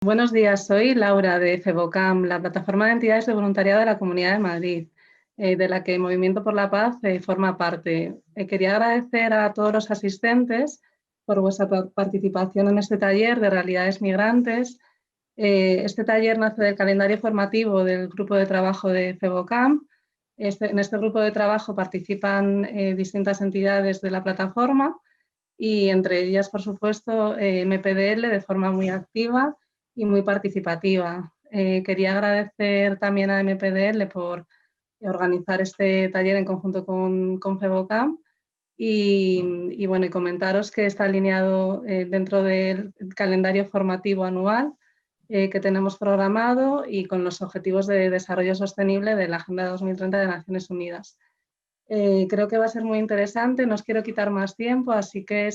Buenos días, soy Laura de FEVOCAM, la plataforma de entidades de voluntariado de la Comunidad de Madrid, de la que Movimiento por la Paz forma parte. Quería agradecer a todos los asistentes por vuestra participación en este taller de realidades migrantes. Este taller nace del calendario formativo del grupo de trabajo de FEVOCAM. En este grupo de trabajo participan distintas entidades de la plataforma y entre ellas, por supuesto, MPDL de forma muy activa y muy participativa. Quería agradecer también a MPDL por organizar este taller en conjunto con FEVOCAM y bueno, y comentaros que está alineado dentro del calendario formativo anual que tenemos programado y con los Objetivos de Desarrollo Sostenible de la Agenda 2030 de Naciones Unidas. Creo que va a ser muy interesante, no os quiero quitar más tiempo, así que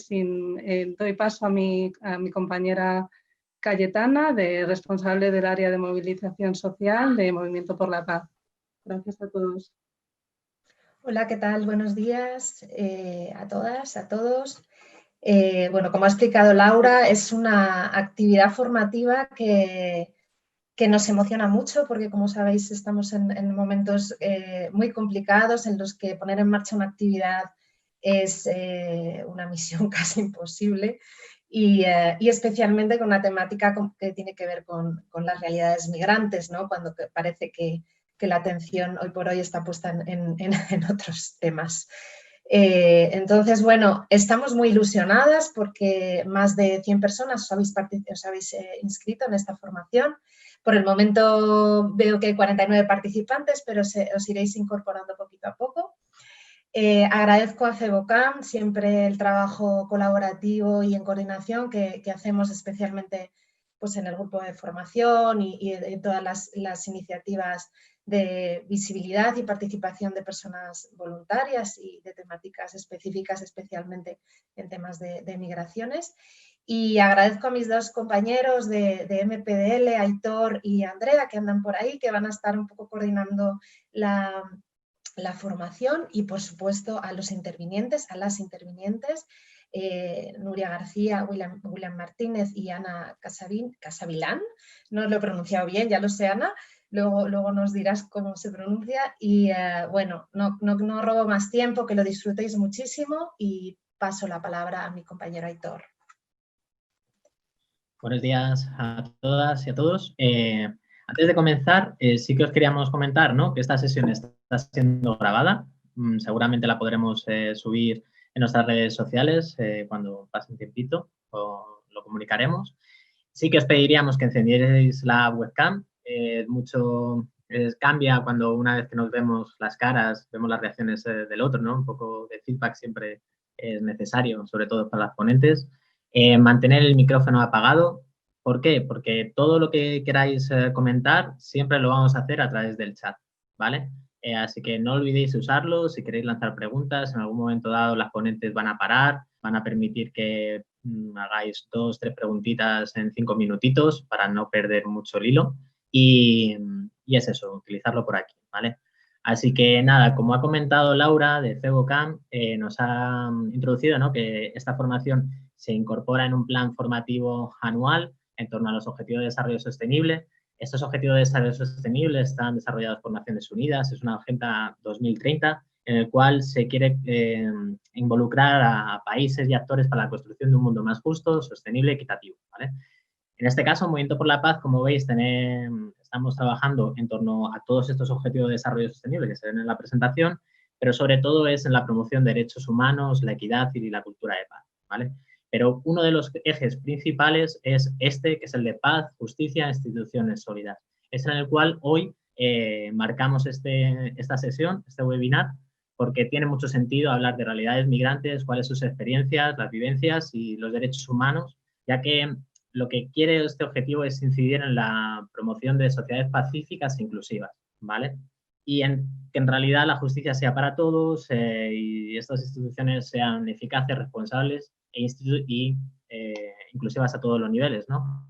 doy paso a mi compañera Cayetana, responsable del área de movilización social de Movimiento por la Paz. Gracias a todos. Hola, ¿qué tal? Buenos días a todas, a todos. Bueno, como ha explicado Laura, es una actividad formativa que nos emociona mucho porque, como sabéis, estamos en momentos muy complicados en los que poner en marcha una actividad es una misión casi imposible y especialmente con una temática que tiene que ver con las realidades migrantes, ¿no? Cuando parece que la atención hoy por hoy está puesta en otros temas. Entonces, bueno, estamos muy ilusionadas porque más de 100 personas os habéis inscrito en esta formación. Por el momento veo que hay 49 participantes, pero os iréis incorporando poquito a poco. Agradezco a FEVOCAM siempre el trabajo colaborativo y en coordinación que hacemos especialmente pues, en el grupo de formación y en todas las iniciativas de visibilidad y participación de personas voluntarias y de temáticas específicas, especialmente en temas de migraciones. Y agradezco a mis dos compañeros de MPDL, Aitor y Andrea, que andan por ahí, que van a estar un poco coordinando la formación y, por supuesto, a los intervinientes, a las intervinientes, Nuria García, William Martínez y Ana Casavilán. No lo he pronunciado bien, ya lo sé, Ana. Luego nos dirás cómo se pronuncia. Y bueno, no robo más tiempo, que lo disfrutéis muchísimo y paso la palabra a mi compañero Aitor. Buenos días a todas y a todos. Antes de comenzar, sí que os queríamos comentar, ¿no?, que esta sesión está siendo grabada. Seguramente la podremos subir en nuestras redes sociales cuando pase un tiempito, o lo comunicaremos. Sí que os pediríamos que encendierais la webcam. Mucho cambia cuando una vez que nos vemos las caras, vemos las reacciones del otro, ¿no? Un poco de feedback siempre es necesario, sobre todo para las ponentes. Mantener el micrófono apagado. ¿Por qué? Porque todo lo que queráis comentar siempre lo vamos a hacer a través del chat, ¿vale? Así que no olvidéis usarlo. Si queréis lanzar preguntas, en algún momento dado las ponentes van a parar, van a permitir que hagáis 2 o 3 preguntitas en 5 minutitos para no perder mucho el hilo. Y es eso, utilizarlo por aquí, ¿vale? Así que nada, como ha comentado Laura de FEVOCAM, nos ha introducido, ¿no?, que esta formación se incorpora en un plan formativo anual en torno a los Objetivos de Desarrollo Sostenible. Estos Objetivos de Desarrollo Sostenible están desarrollados por Naciones Unidas, es una Agenda 2030 en el cual se quiere involucrar a países y actores para la construcción de un mundo más justo, sostenible y equitativo, ¿vale? En este caso, Movimiento por la Paz, como veis, estamos trabajando en torno a todos estos objetivos de desarrollo sostenible que se ven en la presentación, pero sobre todo es en la promoción de derechos humanos, la equidad y la cultura de paz, ¿vale? Pero uno de los ejes principales es que es el de paz, justicia e instituciones sólidas. Es en el cual hoy marcamos esta sesión, este webinar, porque tiene mucho sentido hablar de realidades migrantes, cuáles son sus experiencias, las vivencias y los derechos humanos, ya que lo que quiere este objetivo es incidir en la promoción de sociedades pacíficas e inclusivas, ¿vale? Y que en realidad la justicia sea para todos y estas instituciones sean eficaces, responsables e inclusivas a todos los niveles, ¿no?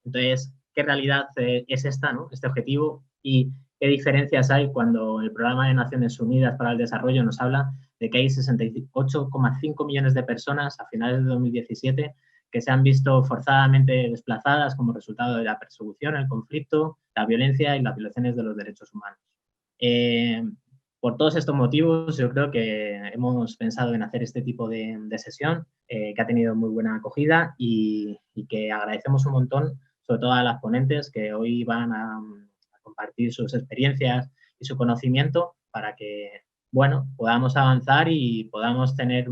Entonces, ¿qué realidad es esta, ¿no?, este objetivo? Y qué diferencias hay cuando el Programa de Naciones Unidas para el Desarrollo nos habla de que hay 68,5 millones de personas a finales de 2017 que se han visto forzadamente desplazadas como resultado de la persecución, el conflicto, la violencia y las violaciones de los derechos humanos. Por todos estos motivos, yo creo que hemos pensado en hacer este tipo de sesión, que ha tenido muy buena acogida y que agradecemos un montón, sobre todo a las ponentes que hoy van a compartir sus experiencias y su conocimiento para que, bueno, podamos avanzar y podamos tener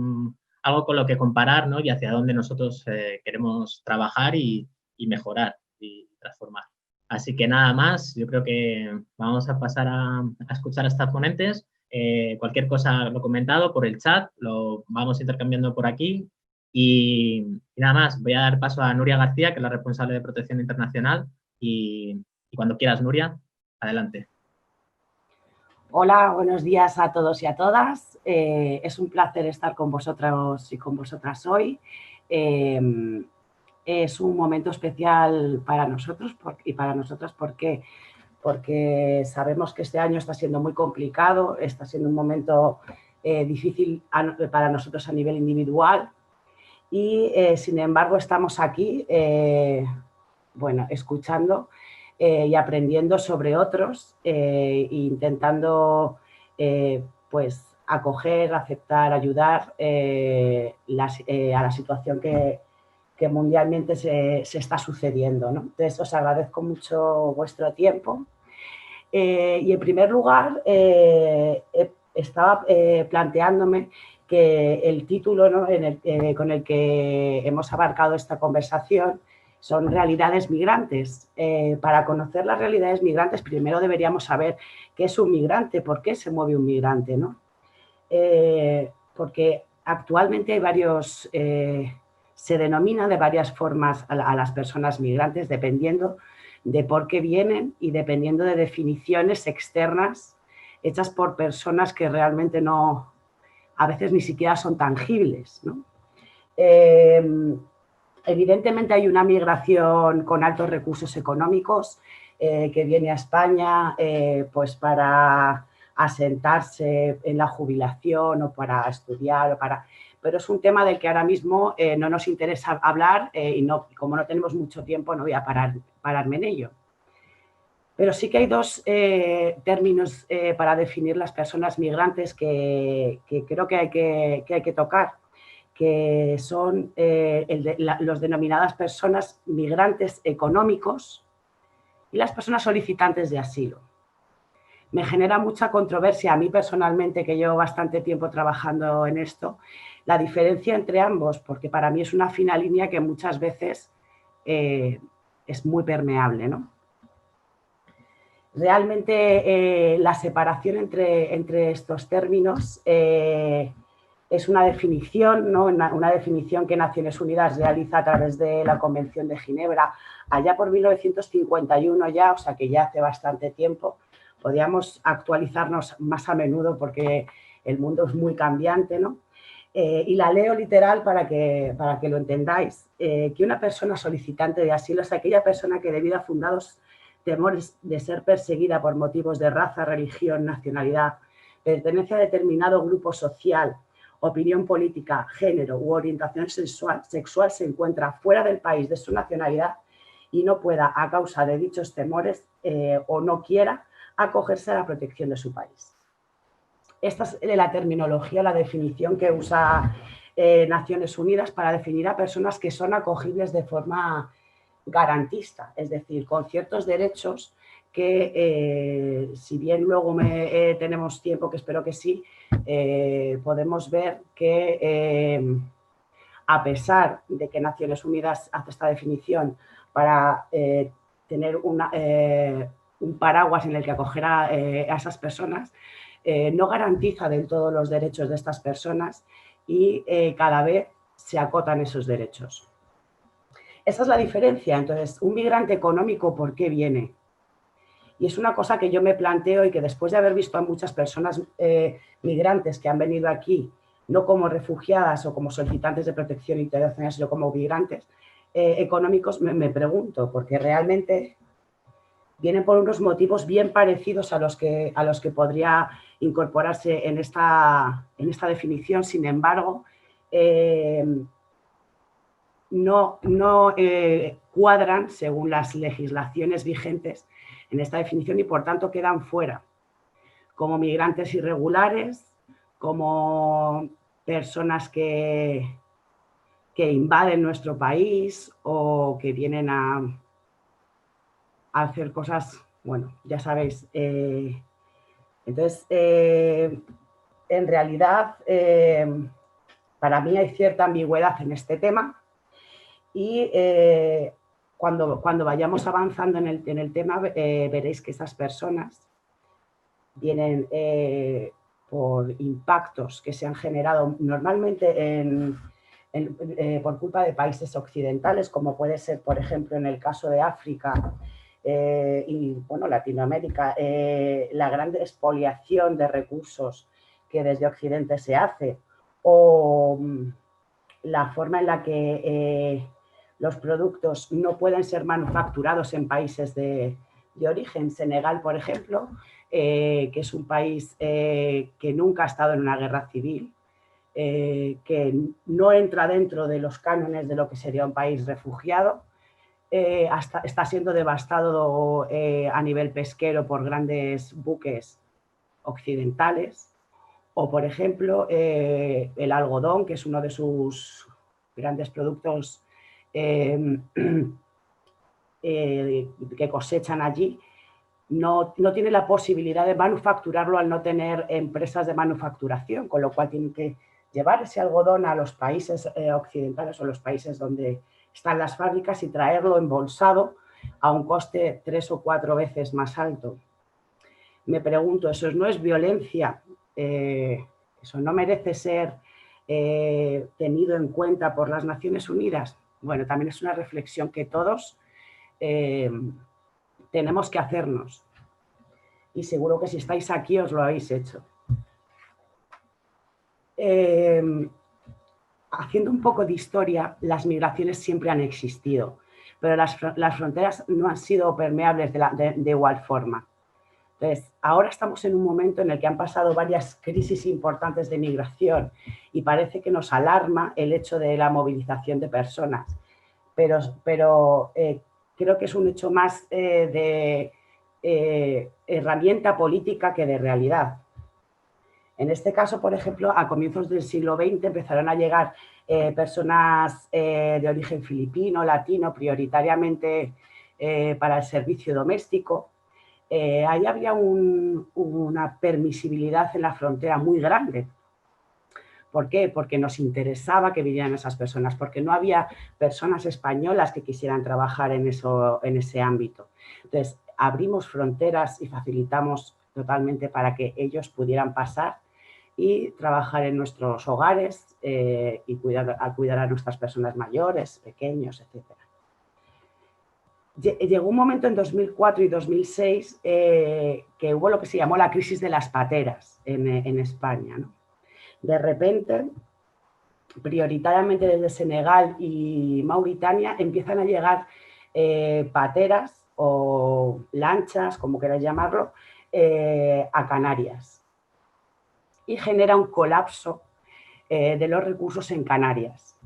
algo con lo que comparar, ¿no? Y hacia dónde nosotros queremos trabajar y mejorar y transformar. Así que nada más, yo creo que vamos a pasar a escuchar a estas ponentes. Cualquier cosa lo he comentado por el chat, lo vamos intercambiando por aquí. Y nada más, voy a dar paso a Nuria García, que es la responsable de Protección Internacional. Y cuando quieras, Nuria, adelante. Hola, buenos días a todos y a todas. Es un placer estar con vosotros y con vosotras hoy. Es un momento especial para nosotros y para nosotras porque sabemos que este año está siendo muy complicado, está siendo un momento difícil para nosotros a nivel individual y, sin embargo, estamos aquí, bueno, escuchando y aprendiendo sobre otros e intentando pues acoger, aceptar, ayudar a la situación que mundialmente se está sucediendo, ¿no? Entonces, os agradezco mucho vuestro tiempo. Y en primer lugar, estaba planteándome que el título, ¿no? Con el que hemos abarcado esta conversación son realidades migrantes. Para conocer las realidades migrantes, primero deberíamos saber qué es un migrante, por qué se mueve un migrante, ¿no? Porque actualmente hay varios, se denomina de varias formas a las personas migrantes dependiendo de por qué vienen y dependiendo de definiciones externas hechas por personas que realmente no, a veces ni siquiera son tangibles, ¿no? Evidentemente hay una migración con altos recursos económicos que viene a España pues para asentarse en la jubilación o para estudiar, pero es un tema del que ahora mismo no nos interesa hablar y como no tenemos mucho tiempo no voy a pararme en ello. Pero sí que hay dos términos para definir las personas migrantes que creo que hay que tocar, que son los denominadas personas migrantes económicos y las personas solicitantes de asilo. Me genera mucha controversia a mí personalmente, que llevo bastante tiempo trabajando en esto, la diferencia entre ambos, porque para mí es una fina línea que muchas veces es muy permeable, ¿no? Realmente la separación entre estos términos es una definición, ¿no? Una definición que Naciones Unidas realiza a través de la Convención de Ginebra, allá por 1951 ya, o sea que ya hace bastante tiempo. Podríamos actualizarnos más a menudo porque el mundo es muy cambiante, ¿no? Y la leo literal para que lo entendáis. Que una persona solicitante de asilo es aquella persona que debido a fundados temores de ser perseguida por motivos de raza, religión, nacionalidad, pertenencia a determinado grupo social, opinión política, género u orientación sexual se encuentra fuera del país de su nacionalidad y no pueda, a causa de dichos temores o no quiera, acogerse a la protección de su país. Esta es la terminología, la definición que usa Naciones Unidas para definir a personas que son acogibles de forma garantista, es decir, con ciertos derechos que, si bien luego tenemos tiempo, que espero que sí, podemos ver que a pesar de que Naciones Unidas hace esta definición para tener un paraguas en el que acoger a esas personas, no garantiza del todo los derechos de estas personas y cada vez se acotan esos derechos. Esa es la diferencia. Entonces, un migrante económico, ¿por qué viene? Y es una cosa que yo me planteo y que después de haber visto a muchas personas migrantes que han venido aquí, no como refugiadas o como solicitantes de protección internacional, sino como migrantes económicos, me pregunto, porque realmente vienen por unos motivos bien parecidos a los que podría incorporarse en esta definición. Sin embargo, no cuadran según las legislaciones vigentes en esta definición y por tanto quedan fuera, como migrantes irregulares, como personas que invaden nuestro país o que vienen a hacer cosas, bueno, ya sabéis. Entonces, en realidad, para mí hay cierta ambigüedad en este tema y cuando vayamos avanzando en el tema veréis que esas personas vienen por impactos que se han generado normalmente por culpa de países occidentales, como puede ser, por ejemplo, en el caso de África y bueno, Latinoamérica, la gran expoliación de recursos que desde Occidente se hace, o la forma en la que los productos no pueden ser manufacturados en países de origen. Senegal, por ejemplo, que es un país que nunca ha estado en una guerra civil, que no entra dentro de los cánones de lo que sería un país refugiado, está siendo devastado a nivel pesquero por grandes buques occidentales, o por ejemplo el algodón, que es uno de sus grandes productos que cosechan allí, no tiene la posibilidad de manufacturarlo al no tener empresas de manufacturación, con lo cual tienen que llevar ese algodón a los países occidentales o los países donde están las fábricas y traerlo embolsado a un coste 3 o 4 veces más alto. Me pregunto, ¿eso no es violencia? ¿Eso no merece ser tenido en cuenta por las Naciones Unidas? Bueno, también es una reflexión que todos tenemos que hacernos. Y seguro que si estáis aquí os lo habéis hecho. Haciendo un poco de historia, las migraciones siempre han existido, pero las fronteras no han sido permeables de igual forma. Entonces, ahora estamos en un momento en el que han pasado varias crisis importantes de migración y parece que nos alarma el hecho de la movilización de personas, pero creo que es un hecho más de herramienta política que de realidad. En este caso, por ejemplo, a comienzos del siglo XX empezaron a llegar personas de origen filipino, latino, prioritariamente para el servicio doméstico. Ahí había una permisibilidad en la frontera muy grande. ¿Por qué? Porque nos interesaba que vinieran esas personas, porque no había personas españolas que quisieran trabajar en ese ámbito. Entonces, abrimos fronteras y facilitamos totalmente para que ellos pudieran pasar y trabajar en nuestros hogares y cuidar a nuestras personas mayores, pequeños, etc. Llegó un momento en 2004 y 2006 que hubo lo que se llamó la crisis de las pateras en España, ¿no? De repente, prioritariamente desde Senegal y Mauritania, empiezan a llegar pateras o lanchas, como queráis llamarlo, a Canarias. Y genera un colapso de los recursos en Canarias,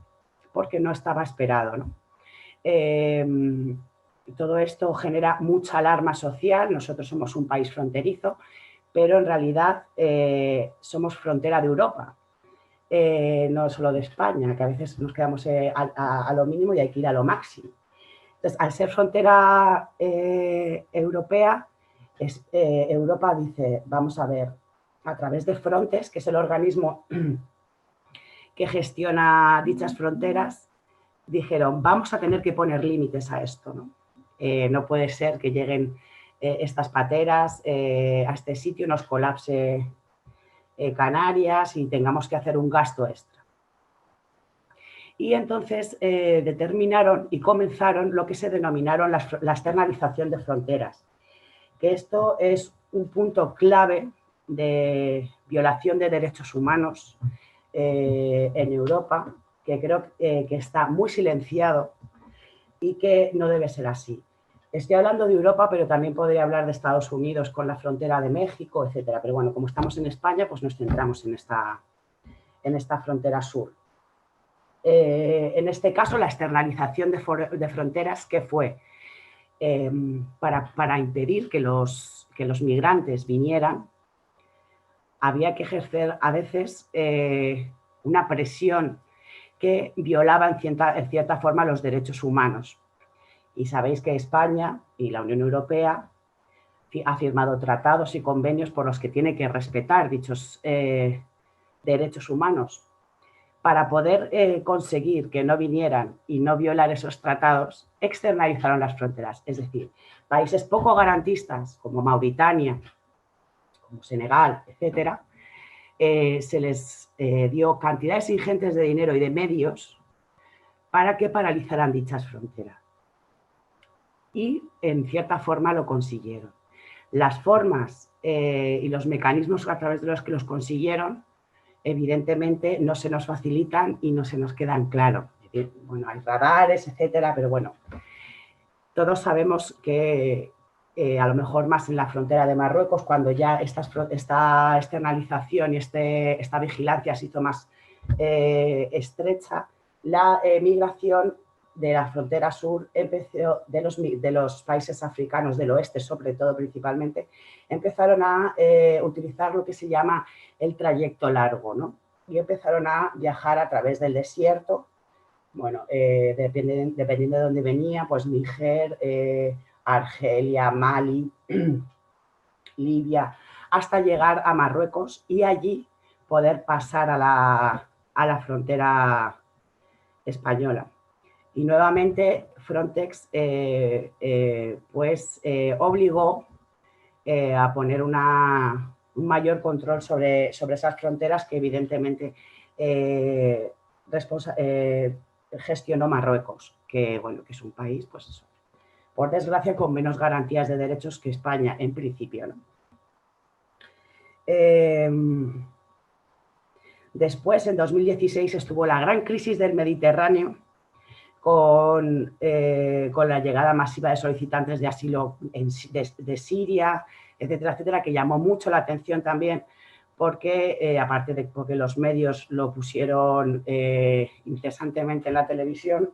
porque no estaba esperado, ¿no? Todo esto genera mucha alarma social. Nosotros somos un país fronterizo, pero en realidad somos frontera de Europa, no solo de España, que a veces nos quedamos a lo mínimo y hay que ir a lo máximo. Entonces, al ser frontera europea, Europa dice, vamos a ver, a través de Frontex, que es el organismo que gestiona dichas fronteras, dijeron, vamos a tener que poner límites a esto, ¿no? No puede ser que lleguen estas pateras a este sitio, nos colapse Canarias y tengamos que hacer un gasto extra. Y entonces determinaron y comenzaron lo que se denominaron la externalización de fronteras, que esto es un punto clave de violación de derechos humanos en Europa, que creo que está muy silenciado y que no debe ser así. Estoy hablando de Europa, pero también podría hablar de Estados Unidos con la frontera de México, etcétera. Pero bueno, como estamos en España, pues nos centramos en esta frontera sur. En este caso, la externalización de fronteras, que fue para impedir que los migrantes vinieran, había que ejercer a veces una presión que violaba en cierta forma los derechos humanos. Y sabéis que España y la Unión Europea ha firmado tratados y convenios por los que tiene que respetar dichos derechos humanos. Para poder conseguir que no vinieran y no violar esos tratados, externalizaron las fronteras. Es decir, países poco garantistas como Mauritania, como Senegal, etcétera, se les dio cantidades ingentes de dinero y de medios para que paralizaran dichas fronteras. Y en cierta forma lo consiguieron. Las formas y los mecanismos a través de los que los consiguieron, evidentemente no se nos facilitan y no se nos quedan claros. Bueno, hay radares, etcétera, pero bueno, todos sabemos que a lo mejor más en la frontera de Marruecos, cuando ya esta externalización y esta vigilancia se hizo más estrecha, la migración de la frontera sur empezó, de los países africanos del oeste, sobre todo principalmente, empezaron a utilizar lo que se llama el trayecto largo, ¿no? Y empezaron a viajar a través del desierto, bueno, dependiendo de dónde venía, pues Níger, Argelia, Mali, Libia, hasta llegar a Marruecos y allí poder pasar a la frontera española. Y nuevamente Frontex obligó a poner un mayor control sobre esas fronteras que evidentemente gestionó Marruecos, que, bueno, que es un país, pues eso, por desgracia, con menos garantías de derechos que España, en principio, ¿no? Después, en 2016, estuvo la gran crisis del Mediterráneo con la llegada masiva de solicitantes de asilo de Siria, etcétera, etcétera, que llamó mucho la atención también porque, aparte de porque los medios lo pusieron incesantemente en la televisión,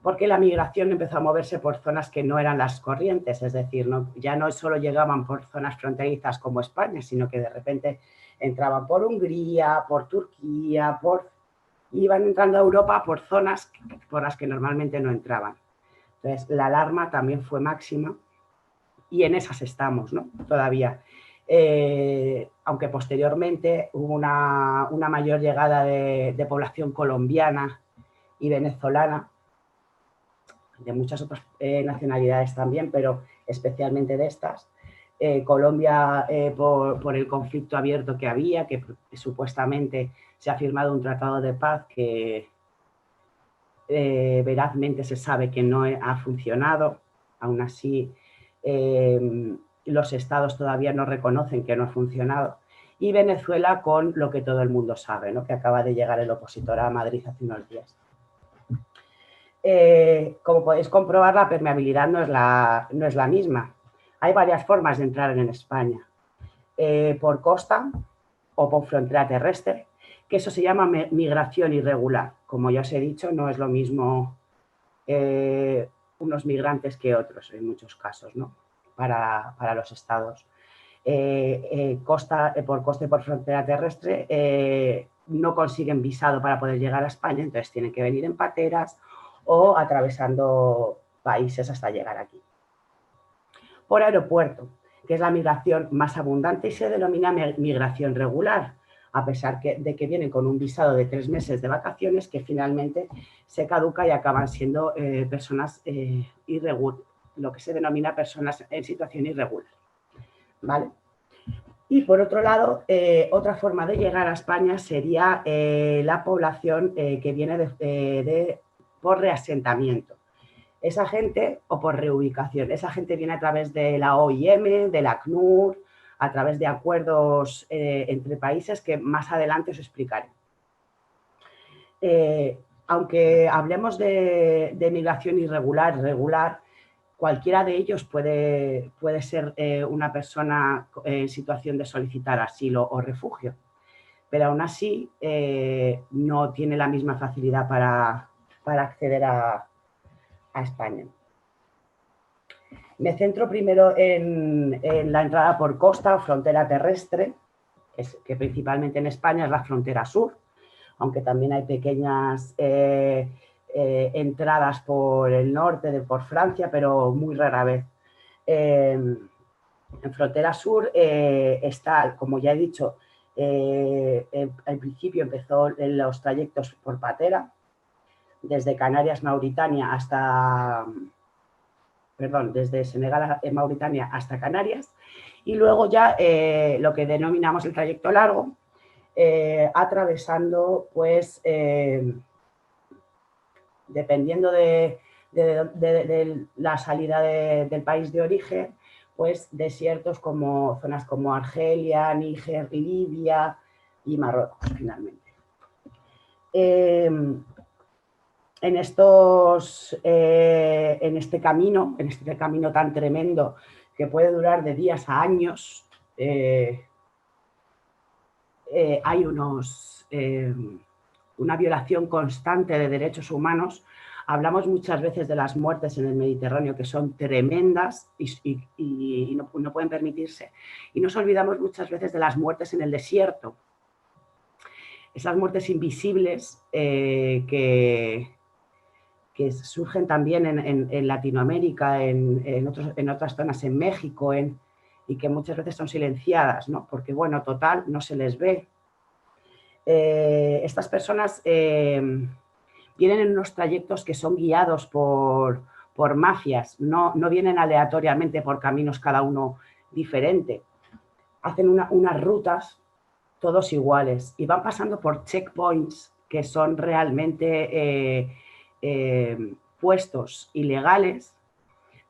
porque la migración empezó a moverse por zonas que no eran las corrientes, es decir, ya no solo llegaban por zonas fronterizas como España, sino que de repente entraban por Hungría, por Turquía, iban entrando a Europa por zonas por las que normalmente no entraban. Entonces, la alarma también fue máxima y en esas estamos, ¿no? Todavía. Aunque posteriormente hubo una mayor llegada de población colombiana y venezolana, de muchas otras nacionalidades también, pero especialmente de estas. Colombia, por el conflicto abierto que había, que supuestamente se ha firmado un tratado de paz que verazmente se sabe que no ha funcionado. Aún así, los estados todavía no reconocen que no ha funcionado. Y Venezuela con lo que todo el mundo sabe, ¿no? Que acaba de llegar el opositor a Madrid hace unos días. Como podéis comprobar, la permeabilidad no es la misma. Hay varias formas de entrar en España. Por costa o por frontera terrestre, que eso se llama migración irregular. Como ya os he dicho, no es lo mismo unos migrantes que otros en muchos casos, ¿no? Para los estados. Por costa y por frontera terrestre no consiguen visado para poder llegar a España, entonces tienen que venir en pateras o atravesando países hasta llegar aquí. Por aeropuerto, que es la migración más abundante y se denomina migración regular, a pesar de que vienen con un visado de 3 meses de vacaciones que finalmente se caduca y acaban siendo personas irregulares, lo que se denomina personas en situación irregular. ¿Vale? Y por otro lado, otra forma de llegar a España sería la población que viene por reasentamiento. Esa gente, o por reubicación, esa gente viene a través de la OIM, de la ACNUR, a través de acuerdos entre países que más adelante os explicaré. Aunque hablemos de migración irregular, regular, cualquiera de ellos puede ser una persona en situación de solicitar asilo o refugio. pero aún así no tiene la misma facilidad para acceder a España. Me centro primero en la entrada por costa o frontera terrestre, que principalmente en España es la frontera sur, aunque también hay pequeñas entradas por el norte, por Francia, pero muy rara vez. En frontera sur está, como ya he dicho, al principio empezó en los trayectos por patera, desde Canarias, Mauritania hasta... Perdón, desde Senegal en Mauritania hasta Canarias, y luego ya lo que denominamos el trayecto largo, atravesando, pues, dependiendo de la salida del país de origen, pues desiertos como zonas como Argelia, Níger, Libia y Marruecos, finalmente. En este camino tan tremendo que puede durar de días a años, hay una violación constante de derechos humanos. Hablamos muchas veces de las muertes en el Mediterráneo, que son tremendas y no pueden permitirse. Y nos olvidamos muchas veces de las muertes en el desierto. Esas muertes invisibles que surgen también en Latinoamérica, en otras zonas, en México, y que muchas veces son silenciadas, ¿no? Porque, bueno, total, no se les ve. Estas personas vienen en unos trayectos que son guiados por mafias, no vienen aleatoriamente por caminos cada uno diferente. Hacen unas rutas todos iguales y van pasando por checkpoints que son realmente puestos ilegales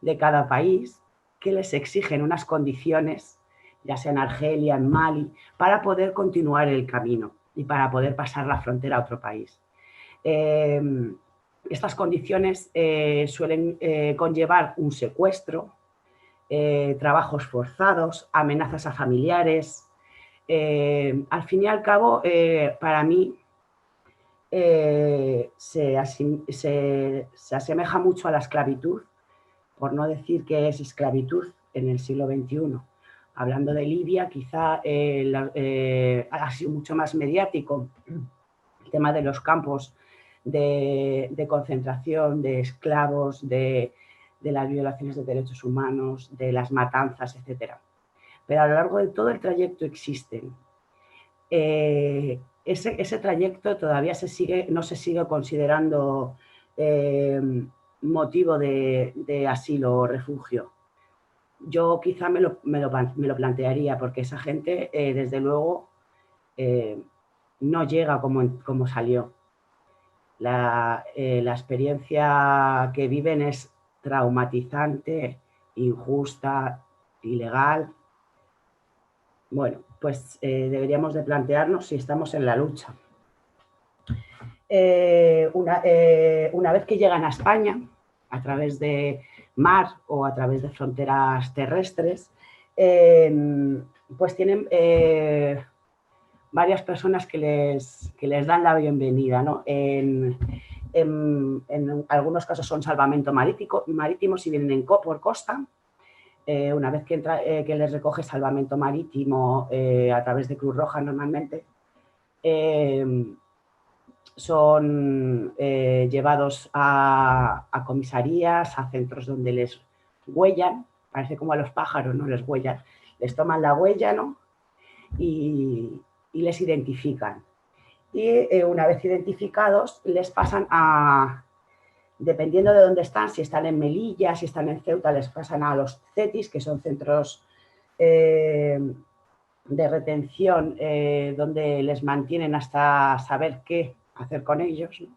de cada país, que les exigen unas condiciones, ya sea en Argelia, en Mali, para poder continuar el camino y para poder pasar la frontera a otro país. Estas condiciones suelen conllevar un secuestro, trabajos forzados, amenazas a familiares. Al fin y al cabo, para mí, se asemeja mucho a la esclavitud, por no decir que es esclavitud en el siglo XXI. Hablando de Libia, quizá ha sido mucho más mediático el tema de los campos de concentración, de esclavos, de las violaciones de derechos humanos, de las matanzas, etc. Pero a lo largo de todo el trayecto existen. Ese trayecto todavía no se sigue considerando motivo de asilo o refugio. Yo quizá me lo plantearía, porque esa gente, desde luego, no llega como salió. La experiencia que viven es traumatizante, injusta, ilegal. Bueno, pues deberíamos de plantearnos si estamos en la lucha. Una vez que llegan a España, a través de mar o a través de fronteras terrestres, pues tienen varias personas que les dan la bienvenida, ¿no? En algunos casos son salvamento marítimo si vienen por costa. Una vez que les recoge salvamento marítimo a través de Cruz Roja normalmente, son llevados a comisarías, a centros donde les huellan, parece como a los pájaros, ¿no? Les huellan, les toman la huella, ¿no? Y les identifican. Y una vez identificados, les pasan dependiendo de dónde están, si están en Melilla, si están en Ceuta, les pasan a los CETIs, que son centros de retención donde les mantienen hasta saber qué hacer con ellos, ¿no?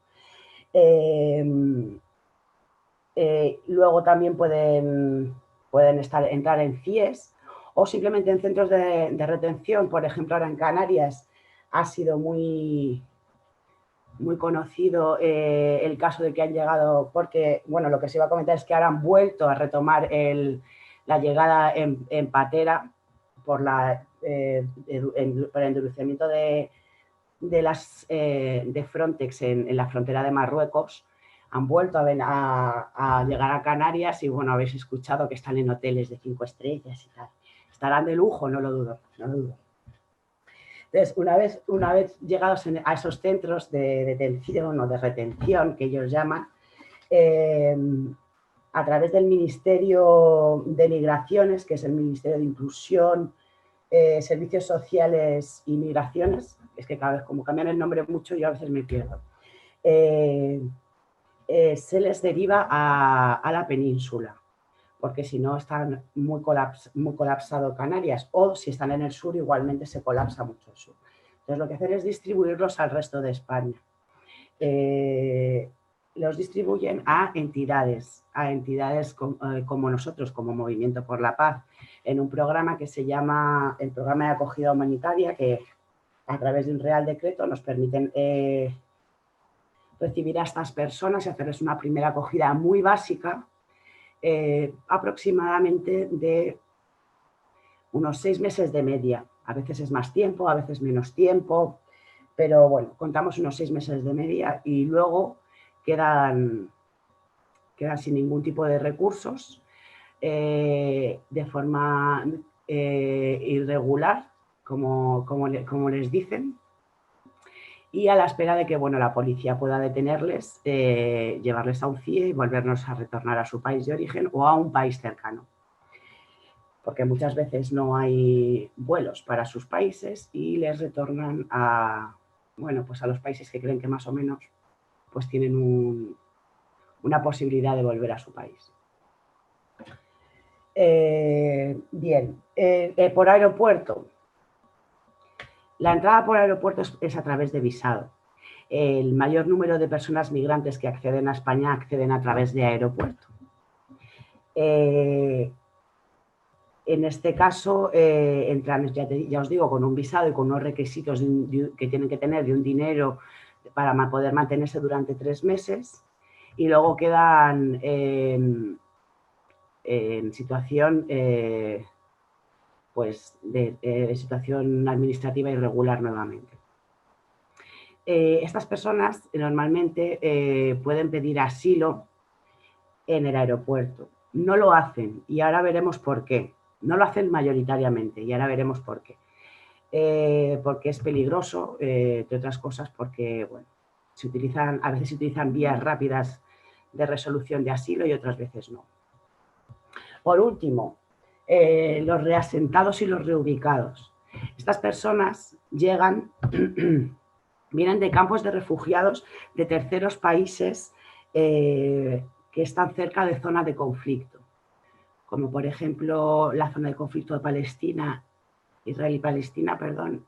Luego también pueden entrar en CIES o simplemente en centros de retención. Por ejemplo, ahora en Canarias ha sido muy conocido el caso de que han llegado, porque, bueno, lo que se iba a comentar es que ahora han vuelto a retomar la llegada en patera por el endurecimiento de de Frontex en la frontera de Marruecos han vuelto a llegar a Canarias y, bueno, habéis escuchado que están en hoteles de 5 estrellas y tal. Estarán de lujo, no lo dudo, no lo dudo. Entonces, una vez llegados a esos centros de detención o de retención, que ellos llaman, a través del Ministerio de Migraciones, que es el Ministerio de Inclusión, Servicios Sociales y Migraciones, es que cada vez como cambian el nombre mucho yo a veces me pierdo, se les deriva a la península, porque si no están muy colapsado Canarias, o si están en el sur igualmente se colapsa mucho el sur. Entonces lo que hacen es distribuirlos al resto de España. Los distribuyen a entidades como nosotros, como Movimiento por la Paz, en un programa que se llama el Programa de Acogida Humanitaria, que a través de un Real Decreto nos permiten recibir a estas personas y hacerles una primera acogida muy básica, aproximadamente de unos 6 meses de media. A veces es más tiempo, a veces menos tiempo, pero bueno, contamos unos 6 meses de media y luego quedan sin ningún tipo de recursos, de forma irregular, como les dicen, y a la espera de que, bueno, la policía pueda detenerles, llevarles a un CIE y volvernos a retornar a su país de origen o a un país cercano. Porque muchas veces no hay vuelos para sus países y les retornan a, bueno, pues a los países que creen que más o menos pues tienen una posibilidad de volver a su país. Bien, por aeropuerto. La entrada por aeropuerto es a través de visado. El mayor número de personas migrantes que acceden a España acceden a través de aeropuerto. En este caso, entran, ya os digo, con un visado y con unos requisitos que tienen que tener de un dinero para poder mantenerse durante 3 meses y luego quedan en situación, pues de situación administrativa irregular nuevamente. Estas personas normalmente pueden pedir asilo en el aeropuerto. No lo hacen y ahora veremos por qué. No lo hacen mayoritariamente y ahora veremos por qué. Porque es peligroso, entre otras cosas, porque bueno, a veces se utilizan vías rápidas de resolución de asilo y otras veces no. Por último, los reasentados y los reubicados. Estas personas llegan, vienen de campos de refugiados de terceros países que están cerca de zonas de conflicto, como por ejemplo la zona de conflicto de Palestina, Israel y Palestina, perdón,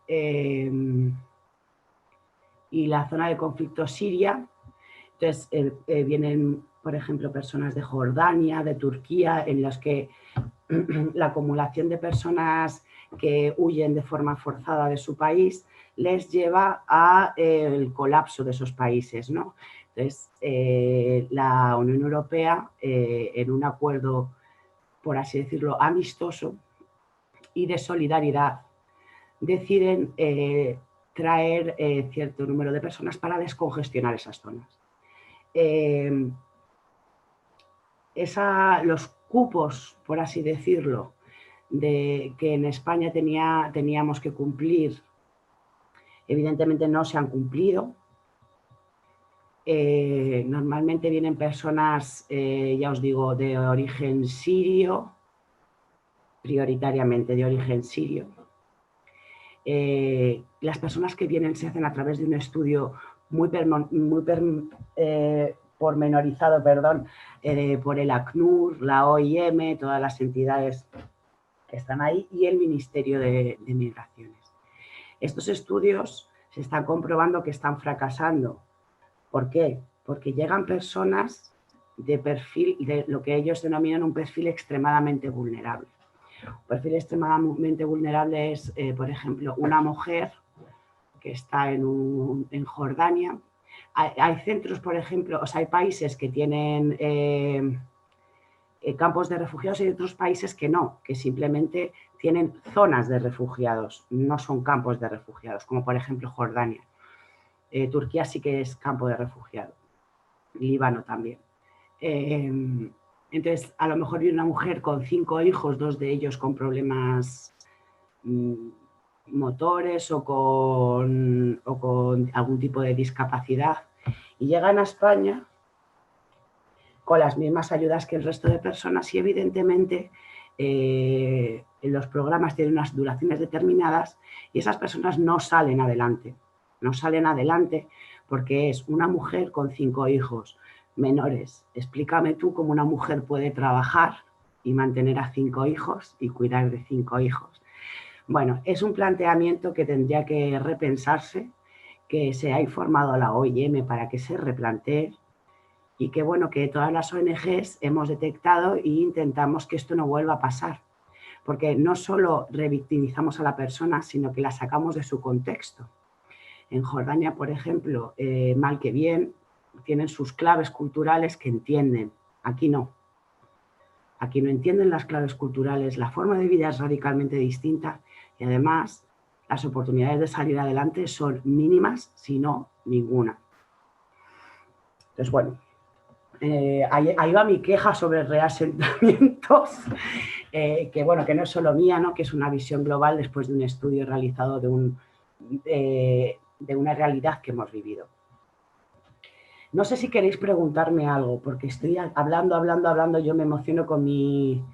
y la zona de conflicto Siria. Entonces vienen, por ejemplo, personas de Jordania, de Turquía, en las que la acumulación de personas que huyen de forma forzada de su país les lleva al colapso de esos países, ¿no? Entonces, la Unión Europea, en un acuerdo, por así decirlo, amistoso y de solidaridad, deciden traer cierto número de personas para descongestionar esas zonas. Los cupos, por así decirlo, que en España teníamos que cumplir, evidentemente no se han cumplido. Normalmente vienen personas, ya os digo, de origen sirio, prioritariamente de origen sirio. Las personas que vienen se hacen a través de un estudio muy pormenorizado, por el ACNUR, la OIM, todas las entidades que están ahí y el Ministerio de Migraciones. Estos estudios se están comprobando que están fracasando. ¿Por qué? Porque llegan personas de perfil, de lo que ellos denominan un perfil extremadamente vulnerable. Un perfil extremadamente vulnerable es, por ejemplo, una mujer que está en Jordania. Hay centros, por ejemplo, o sea, hay países que tienen campos de refugiados y hay otros países que no, que simplemente tienen zonas de refugiados, no son campos de refugiados, como por ejemplo Jordania. Turquía sí que es campo de refugiados, Líbano también. Entonces, a lo mejor viene una mujer con 5 hijos, 2 de ellos con problemas motores o con algún tipo de discapacidad, y llegan a España con las mismas ayudas que el resto de personas y evidentemente los programas tienen unas duraciones determinadas y esas personas no salen adelante. No salen adelante porque es una mujer con 5 hijos menores. Explícame tú cómo una mujer puede trabajar y mantener a 5 hijos y cuidar de 5 hijos. Bueno, es un planteamiento que tendría que repensarse, que se ha informado a la OIM para que se replantee y que bueno, que todas las ONGs hemos detectado e intentamos que esto no vuelva a pasar, porque no solo revictimizamos a la persona, sino que la sacamos de su contexto. En Jordania, por ejemplo, mal que bien, tienen sus claves culturales que entienden, aquí no. Aquí no entienden las claves culturales, la forma de vida es radicalmente distinta y además las oportunidades de salir adelante son mínimas, si no ninguna. Entonces, bueno, ahí va mi queja sobre reasentamientos, que bueno, que no es solo mía, ¿no? Que es una visión global después de un estudio realizado de una realidad que hemos vivido. No sé si queréis preguntarme algo, porque estoy hablando, yo me emociono con mi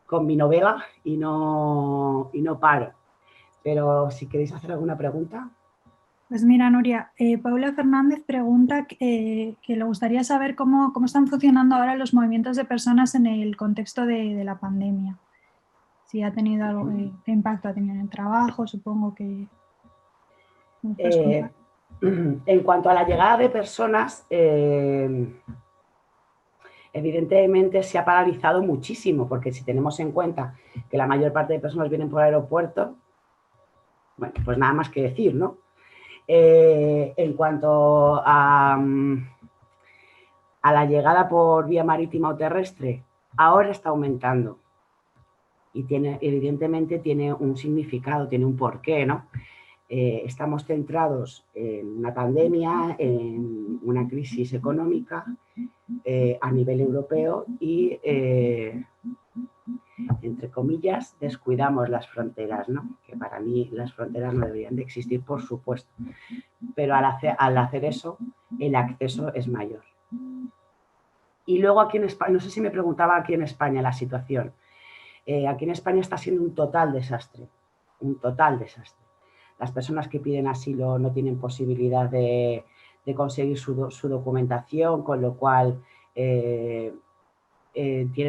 novela y no paro. Pero si queréis hacer alguna pregunta. Pues mira, Nuria, Paula Fernández pregunta que le gustaría saber cómo están funcionando ahora los movimientos de personas en el contexto de la pandemia. Si ha tenido algo, qué impacto ha tenido en el trabajo, supongo que... En cuanto a la llegada de personas, evidentemente se ha paralizado muchísimo, porque si tenemos en cuenta que la mayor parte de personas vienen por aeropuerto, bueno, pues nada más que decir, ¿no? En cuanto a la llegada por vía marítima o terrestre, ahora está aumentando y evidentemente tiene un significado, tiene un porqué, ¿no? Estamos centrados en una pandemia, en una crisis económica a nivel europeo y, entre comillas, descuidamos las fronteras, ¿no? Que para mí las fronteras no deberían de existir, por supuesto, pero al hacer eso, el acceso es mayor. Y luego aquí en España, no sé si me preguntaba aquí en España la situación. Aquí en España está siendo un total desastre, un total desastre. Las personas que piden asilo no tienen posibilidad de conseguir su documentación, con lo cual tienen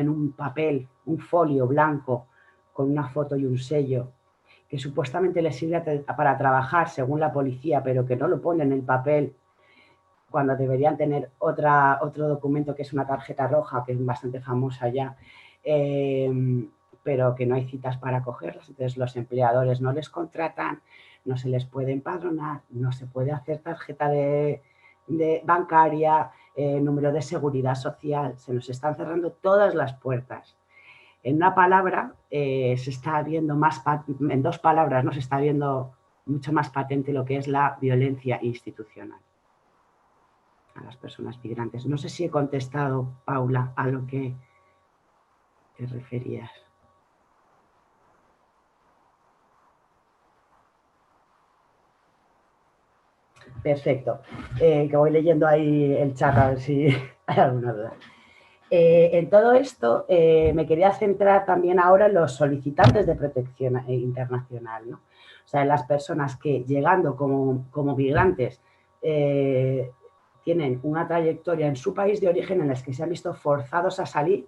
un papel, un folio blanco con una foto y un sello que supuestamente les sirve para trabajar según la policía, pero que no lo ponen en el papel cuando deberían tener otro documento que es una tarjeta roja, que es bastante famosa ya, pero que no hay citas para cogerlas. Entonces los empleadores no les contratan, no se les puede empadronar, no se puede hacer tarjeta de bancaria, número de seguridad social, se nos están cerrando todas las puertas. En una palabra, se está viendo en 2 palabras, ¿no? Se está viendo mucho más patente lo que es la violencia institucional a las personas migrantes. No sé si he contestado, Paula, a lo que te referías. Perfecto. Que voy leyendo ahí el chat a ver si hay alguna duda. En todo esto me quería centrar también ahora en los solicitantes de protección internacional, ¿no? O sea, en las personas que llegando como migrantes tienen una trayectoria en su país de origen en las que se han visto forzados a salir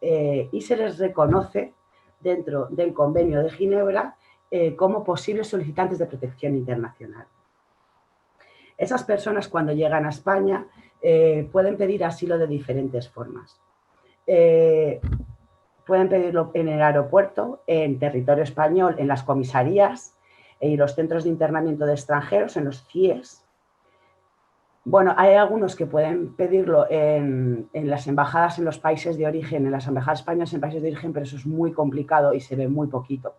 y se les reconoce dentro del Convenio de Ginebra como posibles solicitantes de protección internacional. Esas personas cuando llegan a España pueden pedir asilo de diferentes formas. Pueden pedirlo en el aeropuerto, en territorio español, en las comisarías y los centros de internamiento de extranjeros, en los CIES. Bueno, hay algunos que pueden pedirlo en las embajadas en los países de origen, en las embajadas españolas en países de origen, pero eso es muy complicado y se ve muy poquito.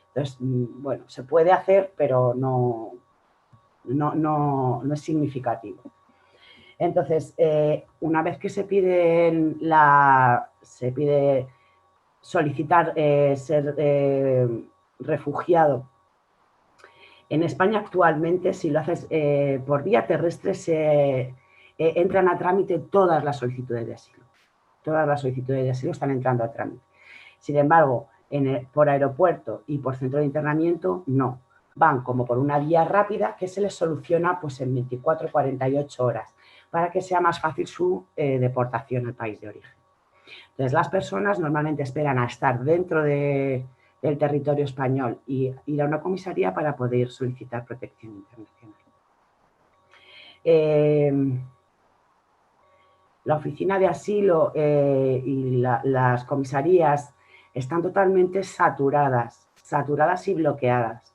Entonces, bueno, se puede hacer, pero no no es significativo. Entonces, una vez que se pide solicitar ser refugiado, en España actualmente, si lo haces por vía terrestre, entran a trámite todas las solicitudes de asilo. Todas las solicitudes de asilo están entrando a trámite. Sin embargo, por aeropuerto y por centro de internamiento, no. Van como por una vía rápida que se les soluciona pues, en 24 o 48 horas para que sea más fácil su deportación al país de origen. Entonces, las personas normalmente esperan a estar dentro del territorio español y ir a una comisaría para poder solicitar protección internacional. La oficina de asilo y las comisarías están totalmente saturadas y bloqueadas.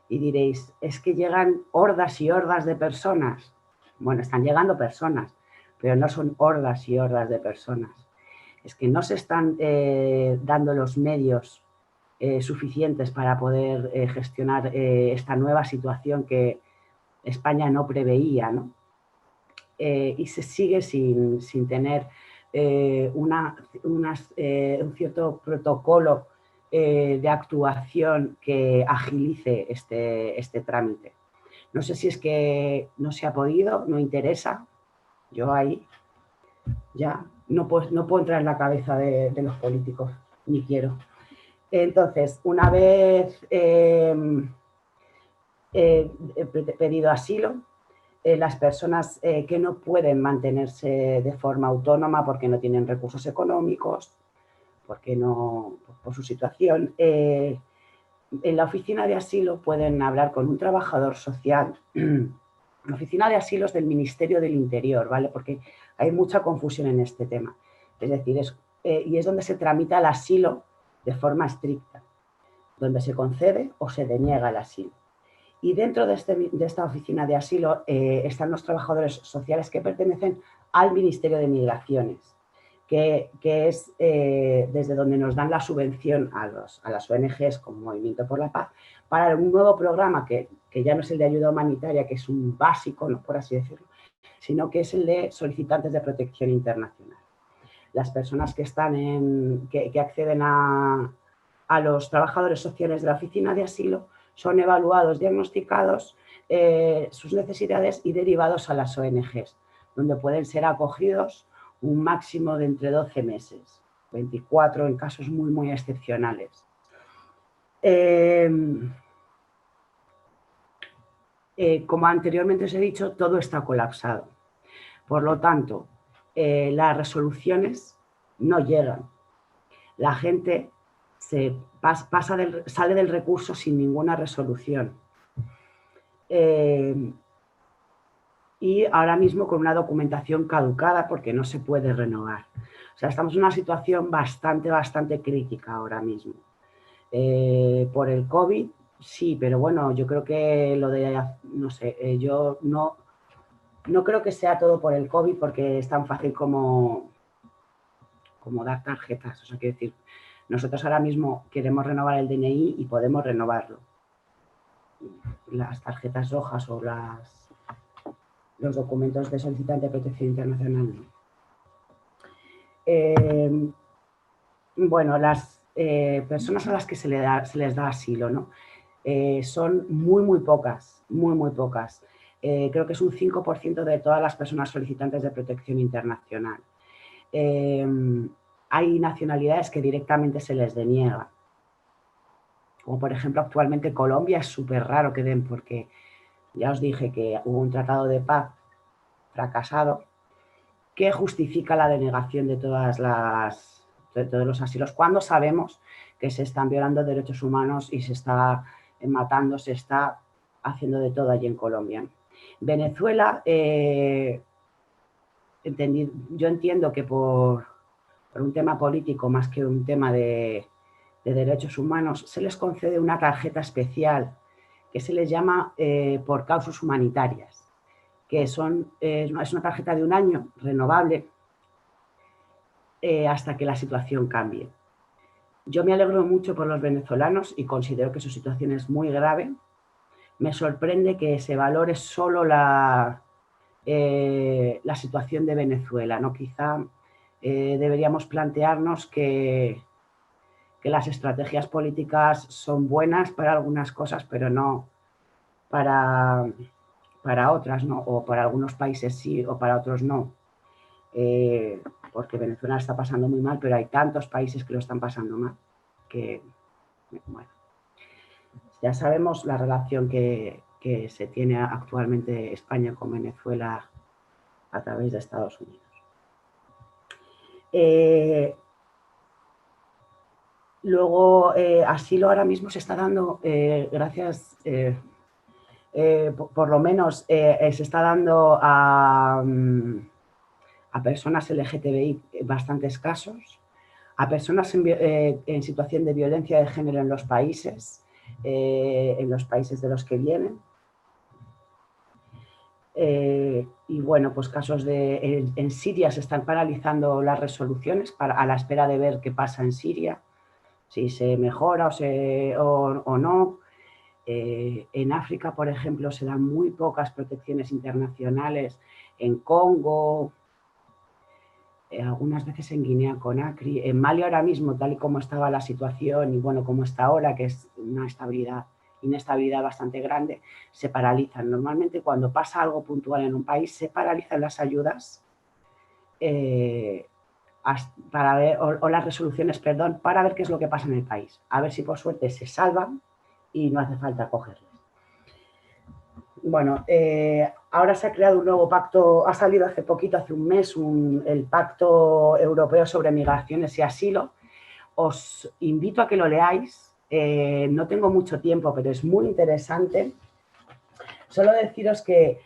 Y diréis, ¿es que llegan hordas y hordas de personas? Bueno, están llegando personas, pero no son hordas y hordas de personas. Es que no se están dando los medios suficientes para poder gestionar esta nueva situación que España no preveía, ¿no? Y se sigue sin tener un cierto protocolo de actuación que agilice este trámite. No sé si es que no se ha podido, no interesa. Yo ahí ya no puedo entrar en la cabeza de los políticos, ni quiero. Entonces, una vez pedido asilo, las personas que no pueden mantenerse de forma autónoma porque no tienen recursos económicos, porque no, por su situación, en la oficina de asilo pueden hablar con un trabajador social. La oficina de asilo es del Ministerio del Interior, ¿vale? Porque hay mucha confusión en este tema. Es decir, y es donde se tramita el asilo de forma estricta, donde se concede o se deniega el asilo. Y dentro de esta oficina de asilo están los trabajadores sociales que pertenecen al Ministerio de Migraciones, que es desde donde nos dan la subvención a las ONGs como Movimiento por la Paz para un nuevo programa que ya no es el de ayuda humanitaria, que es un básico, ¿no?, por así decirlo, sino que es el de solicitantes de protección internacional. Las personas que acceden a los trabajadores sociales de la oficina de asilo son evaluados, diagnosticados sus necesidades y derivados a las ONGs, donde pueden ser acogidos un máximo de entre 12 meses, 24 en casos muy, muy excepcionales. Como anteriormente os he dicho, todo está colapsado. Por lo tanto, las resoluciones no llegan. La gente sale del recurso sin ninguna resolución. Y ahora mismo con una documentación caducada porque no se puede renovar. O sea, estamos en una situación bastante crítica ahora mismo. Por el COVID, sí, pero bueno, yo creo que no sé, yo no creo que sea todo por el COVID porque es tan fácil como dar tarjetas. O sea, quiero decir, nosotros ahora mismo queremos renovar el DNI y podemos renovarlo. Las tarjetas rojas o los documentos de solicitante de protección internacional. Bueno, las personas a las que se les da asilo, ¿no? Son muy pocas, muy pocas. Creo que es un 5% de todas las personas solicitantes de protección internacional. Hay nacionalidades que directamente se les deniega. Como por ejemplo actualmente Colombia es súper raro que den porque ya os dije que hubo un tratado de paz fracasado que justifica la denegación de todos los asilos cuando sabemos que se están violando derechos humanos y se está matando, se está haciendo de todo allí en Colombia. Venezuela, yo entiendo que por un tema político más que un tema de derechos humanos, se les concede una tarjeta especial que se les llama por causas humanitarias, que es una tarjeta de 1 año renovable hasta que la situación cambie. Yo me alegro mucho por los venezolanos y considero que su situación es muy grave, me sorprende que se valore solo la situación de Venezuela, ¿no? Quizá deberíamos plantearnos que las estrategias políticas son buenas para algunas cosas, pero no para otras, ¿no? O para algunos países sí, o para otros no. Porque Venezuela está pasando muy mal, pero hay tantos países que lo están pasando mal que, bueno, ya sabemos la relación que se tiene actualmente España con Venezuela a través de Estados Unidos. Luego, asilo ahora mismo se está dando, gracias, por lo menos se está dando a personas LGTBI bastante escasos, a personas en situación de violencia de género en los países de los que vienen. Y bueno, pues casos en Siria se están paralizando las resoluciones a la espera de ver qué pasa en Siria, si se mejora o no. En África, por ejemplo, se dan muy pocas protecciones internacionales. En Congo, algunas veces en Guinea Conakry, en Mali ahora mismo, tal y como estaba la situación y bueno, como está ahora, que es una inestabilidad bastante grande, se paralizan. Normalmente cuando pasa algo puntual en un país, se paralizan las ayudas para ver, o las resoluciones, perdón, para ver qué es lo que pasa en el país. A ver si por suerte se salvan y no hace falta cogerles. Bueno, ahora se ha creado un nuevo pacto, ha salido hace poquito, hace un mes, el Pacto Europeo sobre Migraciones y Asilo. Os invito a que lo leáis. No tengo mucho tiempo, pero es muy interesante. Solo deciros que,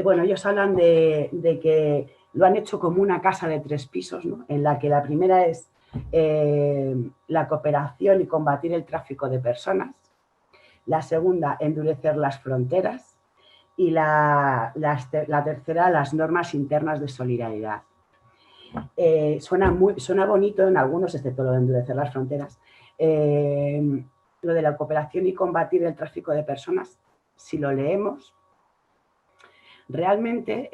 bueno, ellos hablan de que lo han hecho como una casa de 3 pisos, ¿no? En la que la primera es la cooperación y combatir el tráfico de personas. La segunda, endurecer las fronteras. Y la tercera, las normas internas de solidaridad. Suena bonito en algunos, excepto lo de endurecer las fronteras. Lo de la cooperación y combatir el tráfico de personas, si lo leemos, realmente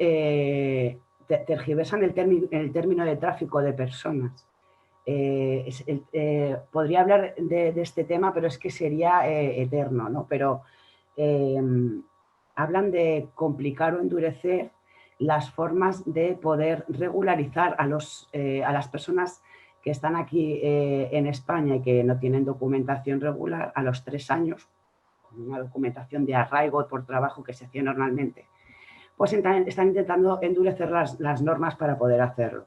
tergiversan el término de tráfico de personas. Podría hablar de este tema, pero es que sería eterno, ¿no? Pero hablan de complicar o endurecer las formas de poder regularizar a las personas que están aquí en España y que no tienen documentación regular a los 3 años, con una documentación de arraigo por trabajo que se hacía normalmente, pues están intentando endurecer las normas para poder hacerlo,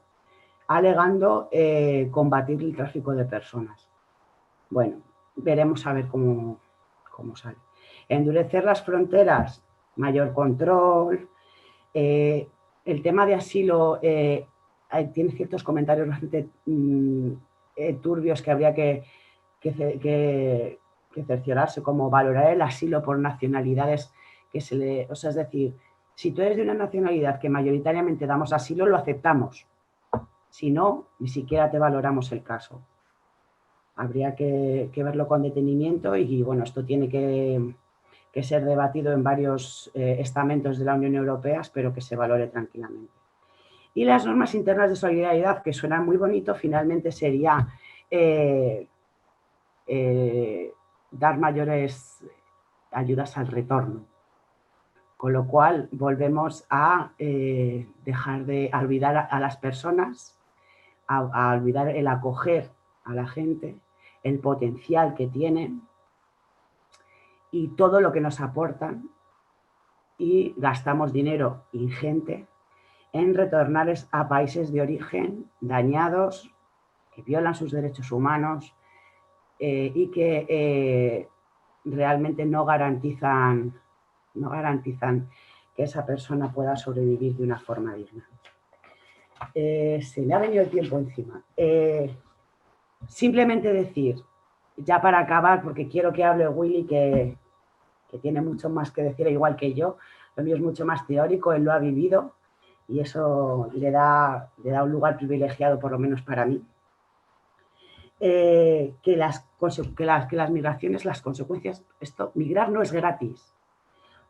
alegando combatir el tráfico de personas. Bueno, veremos a ver cómo sale. Endurecer las fronteras, mayor control. El tema de asilo tiene ciertos comentarios bastante turbios que habría que cerciorarse, como valorar el asilo por nacionalidades o sea, es decir, si tú eres de una nacionalidad que mayoritariamente damos asilo, lo aceptamos. Si no, ni siquiera te valoramos el caso. Habría que verlo con detenimiento y bueno, esto tiene que ser debatido en varios estamentos de la Unión Europea, espero que se valore tranquilamente. Y las normas internas de solidaridad, que suenan muy bonito, finalmente sería dar mayores ayudas al retorno. Con lo cual volvemos a dejar de olvidar a las personas, a olvidar el acoger a la gente, el potencial que tienen y todo lo que nos aportan, y gastamos dinero ingente en retornarles a países de origen dañados, que violan sus derechos humanos y que realmente no garantizan que esa persona pueda sobrevivir de una forma digna. Se me ha venido el tiempo encima. Simplemente decir, ya para acabar, porque quiero que hable Willy, que tiene mucho más que decir, igual que yo. Lo mío es mucho más teórico, él lo ha vivido y eso le da un lugar privilegiado, por lo menos para mí. Que las migraciones, las consecuencias, migrar no es gratis.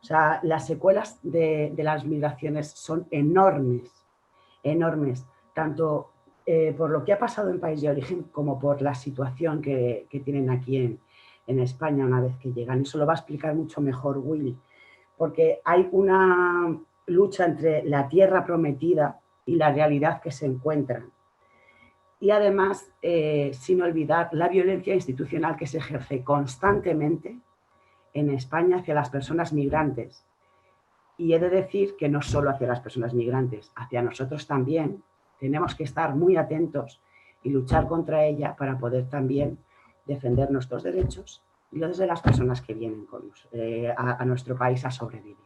O sea, las secuelas de las migraciones son enormes, enormes, tanto por lo que ha pasado en país de origen como por la situación que tienen aquí en España una vez que llegan. Eso lo va a explicar mucho mejor Willy, porque hay una lucha entre la tierra prometida y la realidad que se encuentran. Y además, sin olvidar la violencia institucional que se ejerce constantemente en España hacia las personas migrantes. Y he de decir que no solo hacia las personas migrantes, hacia nosotros también. Tenemos que estar muy atentos y luchar contra ella para poder también defender nuestros derechos y los de las personas que vienen a nuestro país a sobrevivir.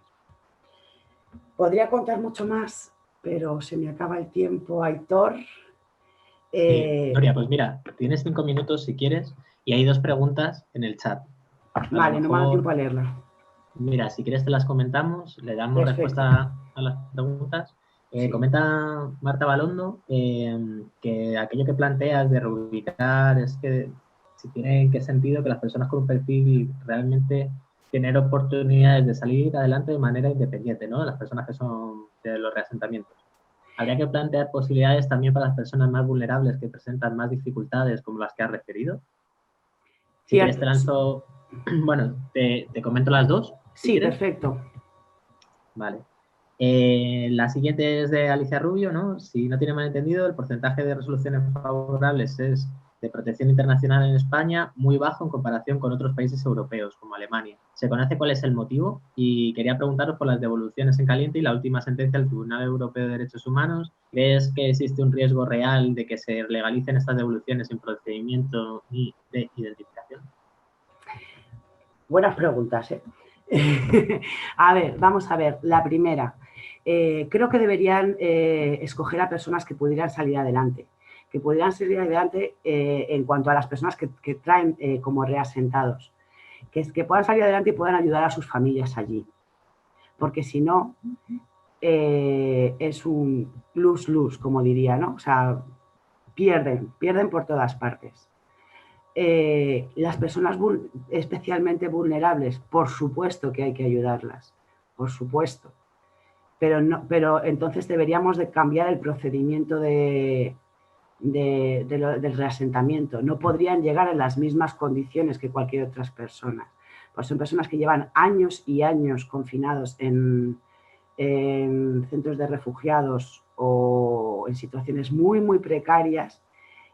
Podría contar mucho más, pero se me acaba el tiempo, Aitor. Nuria, pues mira, tienes 5 minutos si quieres y hay 2 preguntas en el chat. Vale, no me ha dado tiempo a leerla. Mira, si quieres te las comentamos, le damos Perfecto. respuesta a las preguntas. Sí. Comenta Marta Balondo que aquello que planteas de reubicar es que si tiene en qué sentido que las personas con un perfil realmente tener oportunidades de salir adelante de manera independiente, ¿no? Las personas que son de los reasentamientos. Habría que plantear posibilidades también para las personas más vulnerables que presentan más dificultades como las que has referido. Si quieres te lanzo, bueno, te comento las 2. Sí, ¿sí perfecto. Vale. La siguiente es de Alicia Rubio, ¿no? Si no tiene malentendido, el porcentaje de resoluciones favorables es de protección internacional en España muy bajo en comparación con otros países europeos, como Alemania. ¿Se conoce cuál es el motivo? Y quería preguntaros por las devoluciones en caliente y la última sentencia del Tribunal Europeo de Derechos Humanos. ¿Crees que existe un riesgo real de que se legalicen estas devoluciones sin procedimiento ni de identificación? Buenas preguntas, ¿eh? A ver, vamos a ver. La primera, creo que deberían escoger a personas que pudieran salir adelante. Que pudieran salir adelante en cuanto a las personas que traen como reasentados. Que puedan salir adelante y puedan ayudar a sus familias allí. Porque si no, es un lose-lose, como diría, ¿no? O sea, pierden por todas partes. Las personas especialmente vulnerables, por supuesto que hay que ayudarlas, por supuesto. Pero entonces deberíamos de cambiar el procedimiento del reasentamiento. No podrían llegar en las mismas condiciones que cualquier otra persona. Pues son personas que llevan años y años confinados en centros de refugiados o en situaciones muy, muy precarias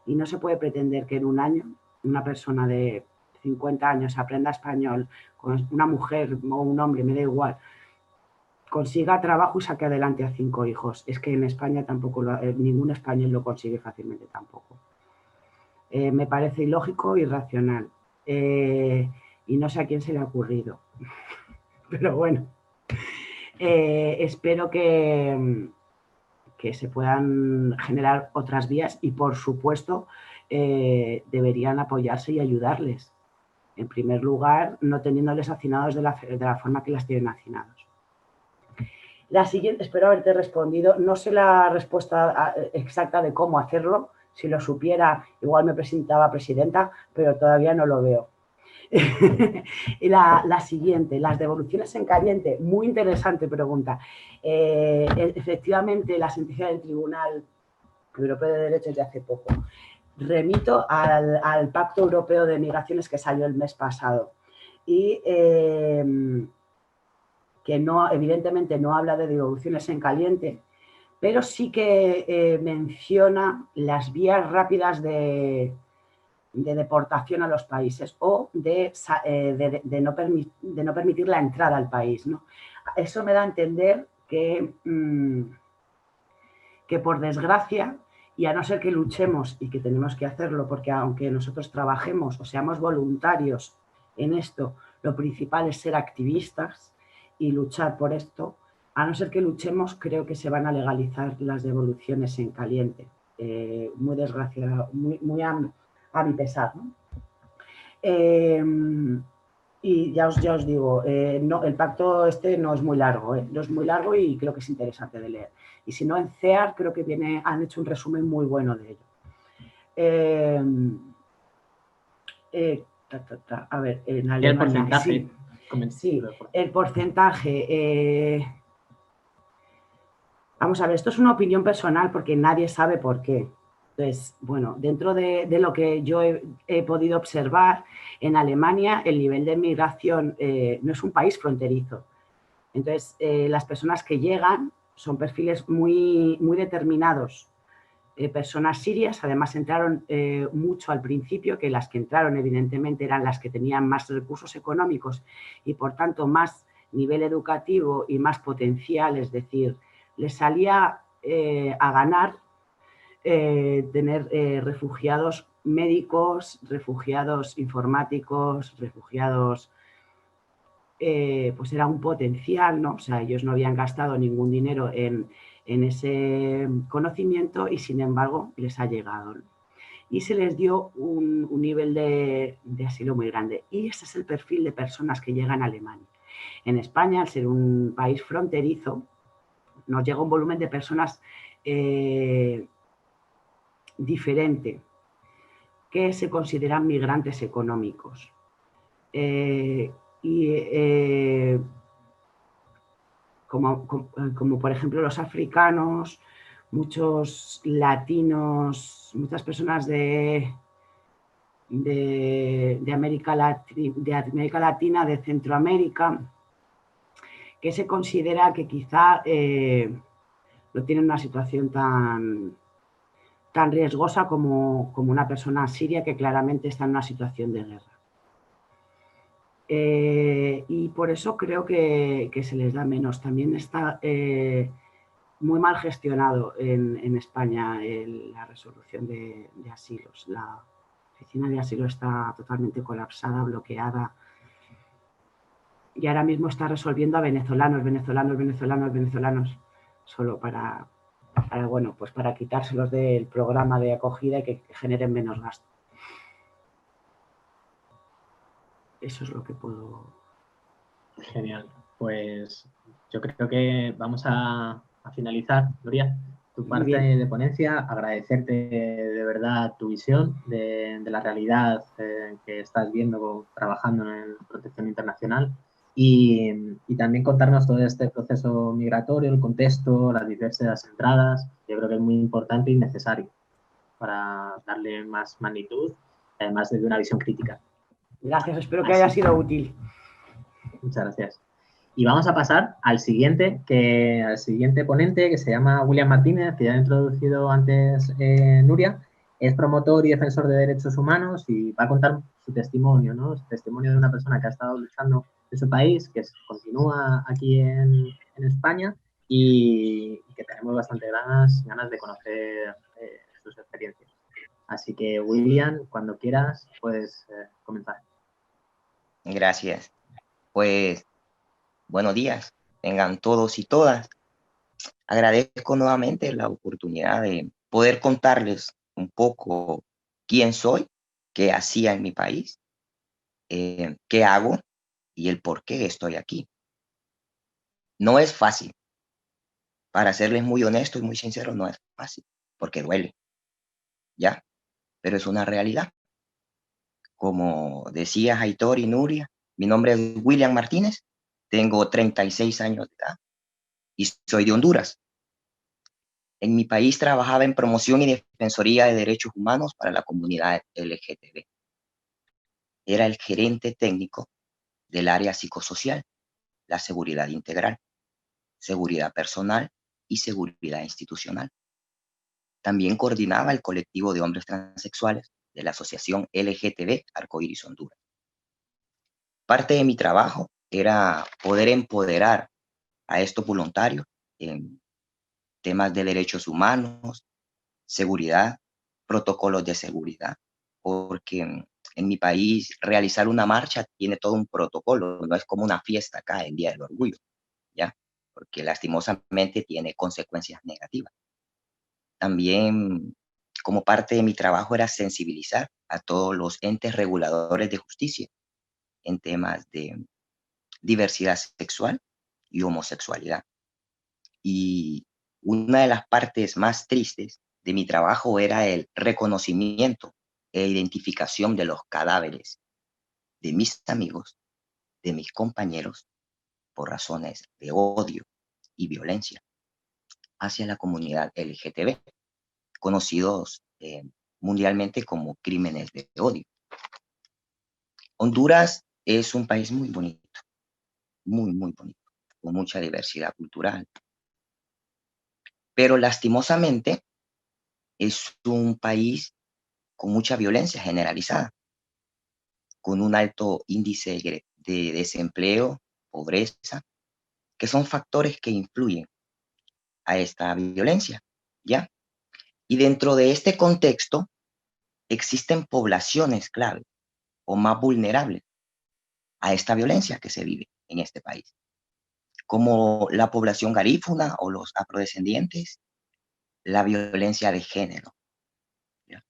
y no se puede pretender que en un año una persona de 50 años aprenda español, con una mujer o un hombre, me da igual, consiga trabajo y saque adelante a 5 hijos. Es que en España tampoco, ningún español lo consigue fácilmente tampoco. Me parece ilógico e irracional. Y no sé a quién se le ha ocurrido. Pero bueno, espero que se puedan generar otras vías y, por supuesto, deberían apoyarse y ayudarles. En primer lugar, no teniéndoles hacinados de la forma que las tienen hacinados. La siguiente, espero haberte respondido. No sé la respuesta exacta de cómo hacerlo. Si lo supiera, igual me presentaba presidenta, pero todavía no lo veo. Y la siguiente, las devoluciones en caliente. Muy interesante pregunta. Efectivamente, la sentencia del Tribunal Europeo de Derechos de hace poco. Remito al Pacto Europeo de Migraciones que salió el mes pasado y que no, evidentemente no habla de devoluciones en caliente, pero sí que menciona las vías rápidas de deportación a los países o de no permitir la entrada al país, ¿no? Eso me da a entender que por desgracia, y a no ser que luchemos, y que tenemos que hacerlo, porque aunque nosotros trabajemos o seamos voluntarios en esto, lo principal es ser activistas y luchar por esto, a no ser que luchemos, creo que se van a legalizar las devoluciones en caliente. Muy desgraciado, muy a mi pesar, ¿no? Y ya os digo, no, el pacto este no es muy largo, no es muy largo y creo que es interesante de leer. Y si no, en CEAR creo que han hecho un resumen muy bueno de ello. A ver, en Alemania, el porcentaje. sí. Sí, el porcentaje. Vamos a ver, esto es una opinión personal porque nadie sabe por qué. Entonces, bueno, dentro de lo que yo he podido observar, en Alemania el nivel de migración no es un país fronterizo. Entonces, las personas que llegan son perfiles muy, muy determinados. Personas sirias, además entraron mucho al principio, que las que entraron evidentemente eran las que tenían más recursos económicos y por tanto más nivel educativo y más potencial, es decir, les salía a ganar tener refugiados médicos, refugiados informáticos, refugiados, pues era un potencial, ¿no? O sea, ellos no habían gastado ningún dinero en ese conocimiento y sin embargo les ha llegado, ¿no? Y se les dio un nivel de asilo muy grande. Y ese es el perfil de personas que llegan a Alemania. En España, al ser un país fronterizo, nos llega un volumen de personas diferente, que se consideran migrantes económicos. Como por ejemplo los africanos, muchos latinos, muchas personas de América Latina, de Centroamérica, que se considera que quizá no tienen una situación tan riesgosa como una persona siria que claramente está en una situación de guerra. Y por eso creo que se les da menos. También está muy mal gestionado en España la resolución de asilos. La oficina de asilo está totalmente colapsada, bloqueada. Y ahora mismo está resolviendo a venezolanos, solo para quitárselos del programa de acogida y que generen menos gasto. Eso es lo que puedo... Genial. Pues yo creo que vamos a finalizar, Nuria, tu parte de ponencia. Agradecerte de verdad tu visión de la realidad que estás viendo trabajando en protección internacional y también contarnos todo este proceso migratorio, el contexto, las diversas entradas. Yo creo que es muy importante y necesario para darle más magnitud, además de una visión crítica. Gracias, espero que haya sido útil. Muchas gracias. Y vamos a pasar al siguiente ponente, que se llama William Martínez, que ya ha introducido antes Nuria. Es promotor y defensor de derechos humanos y va a contar su testimonio, ¿no? Su testimonio de una persona que ha estado luchando en su país, que continúa aquí en España y que tenemos bastante ganas de conocer sus experiencias. Así que, William, cuando quieras, puedes comenzar. Gracias. Pues, buenos días. Tengan todos y todas. Agradezco nuevamente la oportunidad de poder contarles un poco quién soy, qué hacía en mi país, qué hago y el por qué estoy aquí. No es fácil. Para serles muy honesto y muy sincero, no es fácil, porque duele, ¿ya? Pero es una realidad. Como decía Aitor y Nuria, mi nombre es William Martínez, tengo 36 años de edad y soy de Honduras. En mi país trabajaba en promoción y defensoría de derechos humanos para la comunidad LGTB. Era el gerente técnico del área psicosocial, la seguridad integral, seguridad personal y seguridad institucional. También coordinaba el colectivo de hombres transexuales de la asociación LGTB Arcoíris Honduras. Parte de mi trabajo era poder empoderar a estos voluntarios en temas de derechos humanos, seguridad, protocolos de seguridad, porque en mi país realizar una marcha tiene todo un protocolo, no es como una fiesta acá el Día del Orgullo, ¿ya? Porque lastimosamente tiene consecuencias negativas. También, como parte de mi trabajo, era sensibilizar a todos los entes reguladores de justicia en temas de diversidad sexual y homosexualidad. Y una de las partes más tristes de mi trabajo era el reconocimiento e identificación de los cadáveres de mis amigos, de mis compañeros por razones de odio y violencia hacia la comunidad LGTB, conocidos mundialmente como crímenes de odio. Honduras es un país muy bonito, muy, muy bonito, con mucha diversidad cultural, pero lastimosamente es un país con mucha violencia generalizada, con un alto índice de desempleo, pobreza, que son factores que influyen a esta violencia, ¿ya? Y dentro de este contexto existen poblaciones clave o más vulnerables a esta violencia que se vive en este país, como la población garífuna o los afrodescendientes, la violencia de género, ¿ya?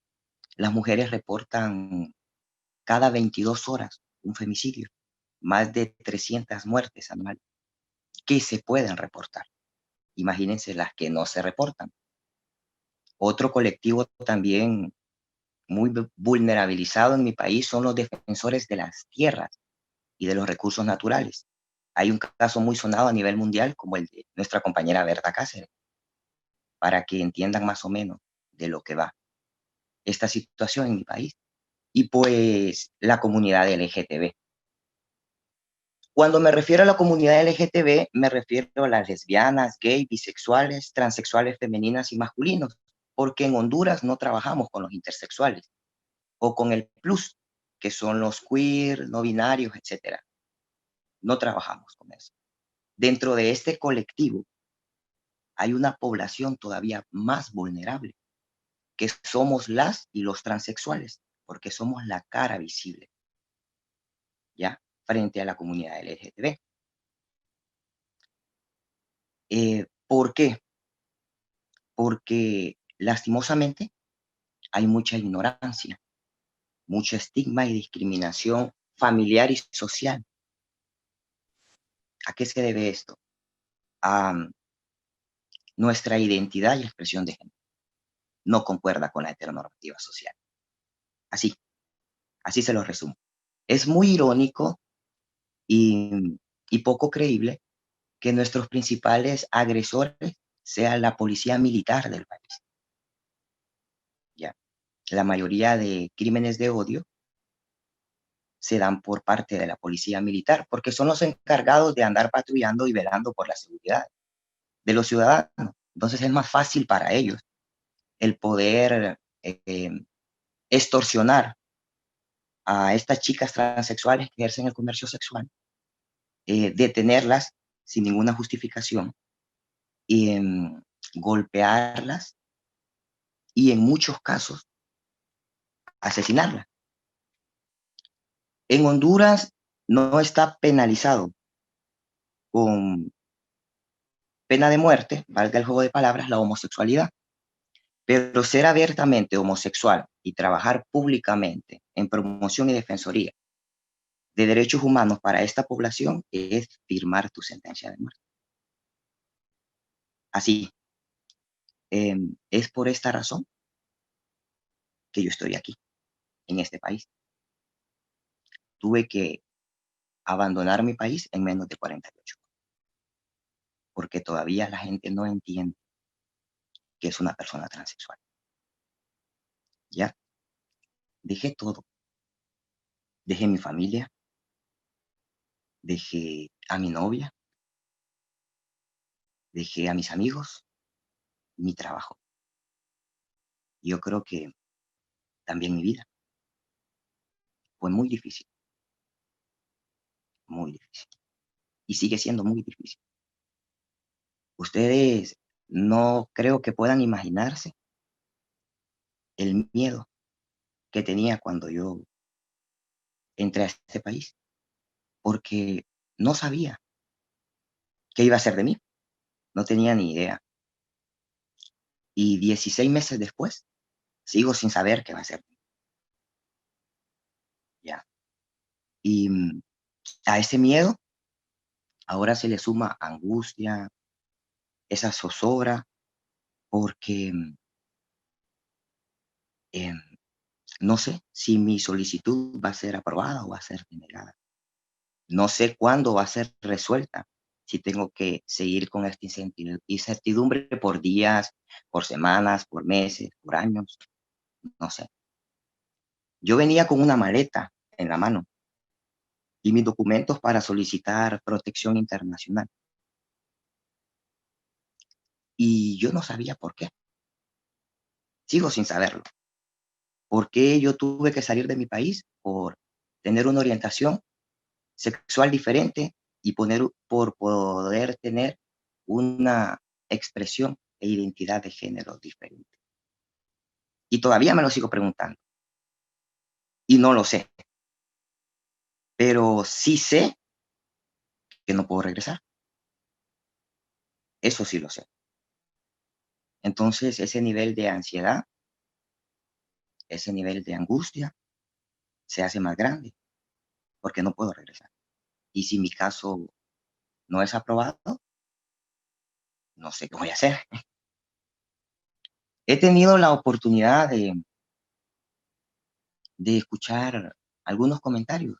Las mujeres reportan cada 22 horas un femicidio, más de 300 muertes anuales que se pueden reportar. Imagínense las que no se reportan. Otro colectivo también muy vulnerabilizado en mi país son los defensores de las tierras y de los recursos naturales. Hay un caso muy sonado a nivel mundial como el de nuestra compañera Berta Cáceres, para que entiendan más o menos de lo que va esta situación en mi país. Y pues la comunidad LGTB. Cuando me refiero a la comunidad LGTB, me refiero a las lesbianas, gays, bisexuales, transexuales femeninas y masculinos, porque en Honduras no trabajamos con los intersexuales o con el plus, que son los queer, no binarios, etc. No trabajamos con eso. Dentro de este colectivo hay una población todavía más vulnerable, que somos las y los transexuales, porque somos la cara visible, ¿ya? Frente a la comunidad LGTB. ¿Por qué? Porque lastimosamente hay mucha ignorancia, mucho estigma y discriminación familiar y social. ¿A qué se debe esto? A nuestra identidad y expresión de género no concuerda con la heteronormativa social. Así se lo resumo. Es muy irónico y poco creíble que nuestros principales agresores sean la policía militar del país. ¿Ya? La mayoría de crímenes de odio se dan por parte de la policía militar, porque son los encargados de andar patrullando y velando por la seguridad de los ciudadanos. Entonces es más fácil para ellos el poder extorsionar a estas chicas transexuales que ejercen el comercio sexual, detenerlas sin ninguna justificación y golpearlas y en muchos casos asesinarlas. En Honduras no está penalizado con pena de muerte, valga el juego de palabras, la homosexualidad, pero ser abiertamente homosexual y trabajar públicamente en promoción y defensoría de derechos humanos para esta población es firmar tu sentencia de muerte. Así, es por esta razón que yo estoy aquí, en este país. Tuve que abandonar mi país en menos de 48, porque todavía la gente no entiende que es una persona transexual. Ya, dejé todo. Dejé mi familia, dejé a mi novia, dejé a mis amigos, mi trabajo. Yo creo que también mi vida fue muy difícil, muy difícil. Y sigue siendo muy difícil. Ustedes no creo que puedan imaginarse el miedo que tenía cuando yo entré a este país, porque no sabía qué iba a ser de mí, no tenía ni idea. Y 16 meses después, sigo sin saber qué va a ser de mí. Ya. Y a ese miedo ahora se le suma angustia, esa zozobra, porque no sé si mi solicitud va a ser aprobada o va a ser denegada. No sé cuándo va a ser resuelta, si tengo que seguir con esta incertidumbre por días, por semanas, por meses, por años, no sé. Yo venía con una maleta en la mano y mis documentos para solicitar protección internacional. Y yo no sabía por qué. Sigo sin saberlo. ¿Por qué yo tuve que salir de mi país? Por tener una orientación sexual diferente y por poder tener una expresión e identidad de género diferente. Y todavía me lo sigo preguntando. Y no lo sé. Pero sí sé que no puedo regresar. Eso sí lo sé. Entonces, ese nivel de ansiedad, ese nivel de angustia, se hace más grande porque no puedo regresar. Y si mi caso no es aprobado, no sé qué voy a hacer. He tenido la oportunidad de escuchar algunos comentarios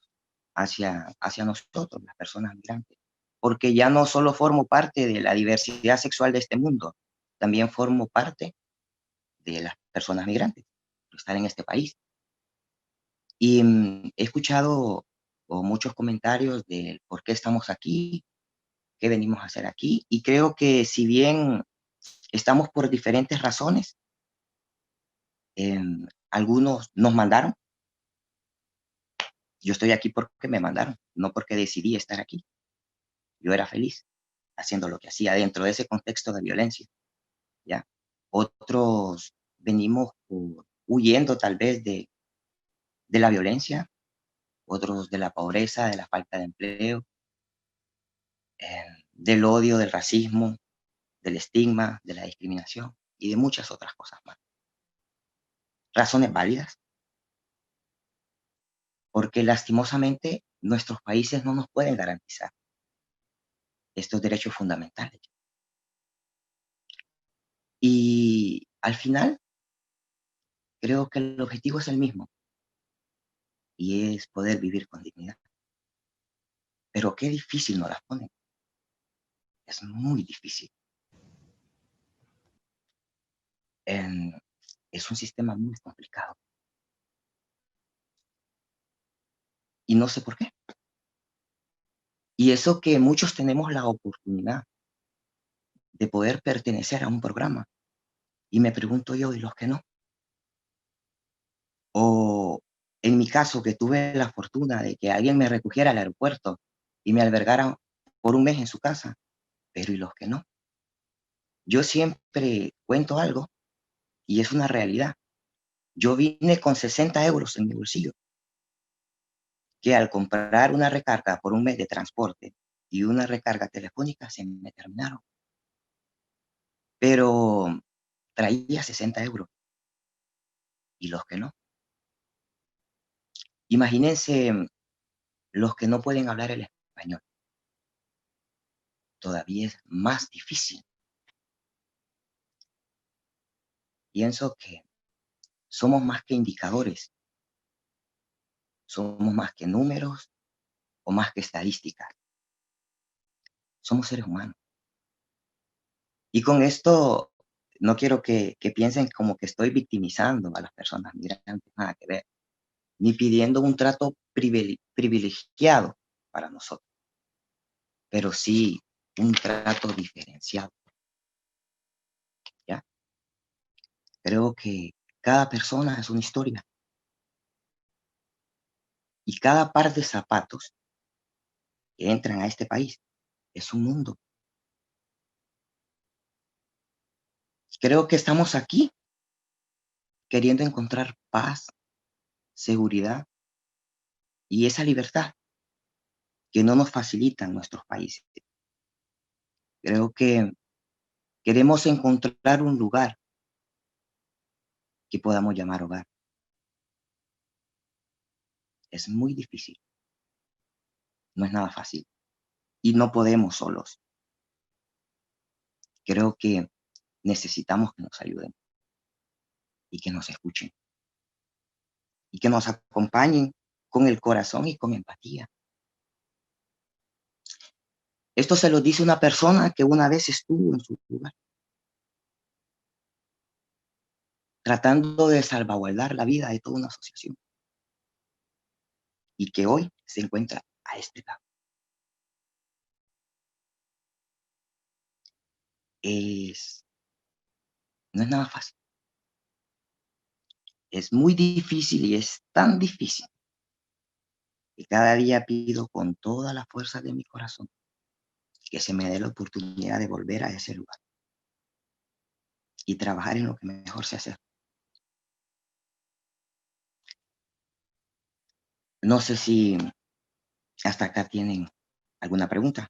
hacia nosotros, las personas migrantes, porque ya no solo formo parte de la diversidad sexual de este mundo, también formo parte de las personas migrantes, por estar en este país. Y he escuchado muchos comentarios de por qué estamos aquí, qué venimos a hacer aquí, y creo que si bien estamos por diferentes razones, algunos nos mandaron. Yo estoy aquí porque me mandaron, no porque decidí estar aquí. Yo era feliz haciendo lo que hacía dentro de ese contexto de violencia, ¿ya? Otros venimos huyendo tal vez de la violencia, otros de la pobreza, de la falta de empleo, del odio, del racismo, del estigma, de la discriminación y de muchas otras cosas más. Razones válidas, porque lastimosamente nuestros países no nos pueden garantizar estos derechos fundamentales. Y al final, creo que el objetivo es el mismo, y es poder vivir con dignidad. Pero qué difícil nos las ponen. Es muy difícil. Es un sistema muy complicado. Y no sé por qué. Y eso que muchos tenemos la oportunidad de poder pertenecer a un programa. Y me pregunto yo, ¿y los que no? O en mi caso, que tuve la fortuna de que alguien me recogiera al aeropuerto y me albergara por un mes en su casa, pero ¿y los que no? Yo siempre cuento algo y es una realidad. Yo vine con 60 euros en mi bolsillo, que al comprar una recarga por un mes de transporte y una recarga telefónica se me terminaron. Pero traía 60 euros y los que no. Imagínense los que no pueden hablar el español. Todavía es más difícil. Pienso que somos más que indicadores, somos más que números o más que estadísticas. Somos seres humanos. Y con esto no quiero que piensen como que estoy victimizando a las personas migrantes, nada que ver, ni pidiendo un trato privilegiado para nosotros, pero sí un trato diferenciado, ¿ya? Creo que cada persona es una historia y cada par de zapatos que entran a este país es un mundo. Creo que estamos aquí queriendo encontrar paz, seguridad y esa libertad que no nos facilitan nuestros países. Creo que queremos encontrar un lugar que podamos llamar hogar. Es muy difícil, no es nada fácil y no podemos solos. Creo que necesitamos que nos ayuden y que nos escuchen y que nos acompañen con el corazón y con empatía. Esto se lo dice una persona que una vez estuvo en su lugar, tratando de salvaguardar la vida de toda una asociación y que hoy se encuentra a este lado. No es nada fácil. Es muy difícil y es tan difícil que cada día pido con toda la fuerza de mi corazón que se me dé la oportunidad de volver a ese lugar y trabajar en lo que mejor sé hacer. No sé si hasta acá tienen alguna pregunta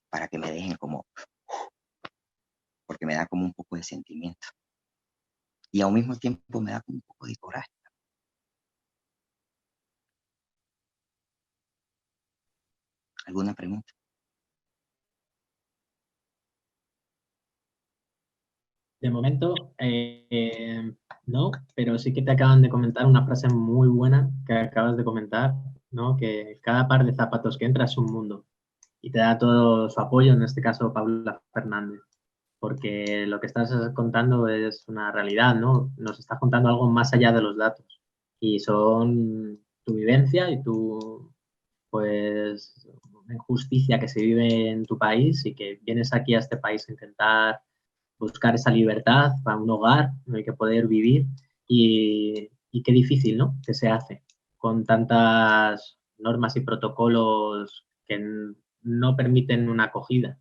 para que me dejen como, porque me da como un poco de sentimiento y al mismo tiempo me da como un poco de coraje. ¿Alguna pregunta? De momento, no, pero sí que te acaban de comentar una frase muy buena que acabas de comentar, ¿no? Que cada par de zapatos que entra es un mundo y te da todo su apoyo, en este caso Paula Fernández, porque lo que estás contando es una realidad, ¿no? Nos estás contando algo más allá de los datos y son tu vivencia y tu, pues, injusticia que se vive en tu país y que vienes aquí a este país a intentar buscar esa libertad para un hogar en el que poder vivir y qué difícil, ¿no? Que se hace con tantas normas y protocolos que no permiten una acogida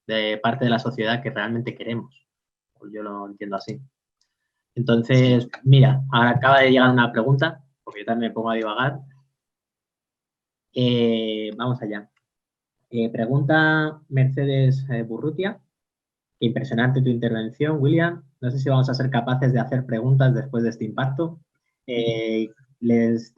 de parte de la sociedad que realmente queremos. Pues yo lo entiendo así. Entonces, mira, ahora acaba de llegar una pregunta, porque yo también me pongo a divagar. Vamos allá. Pregunta Mercedes Burrutia. Qué impresionante tu intervención, William. No sé si vamos a ser capaces de hacer preguntas después de este impacto. Les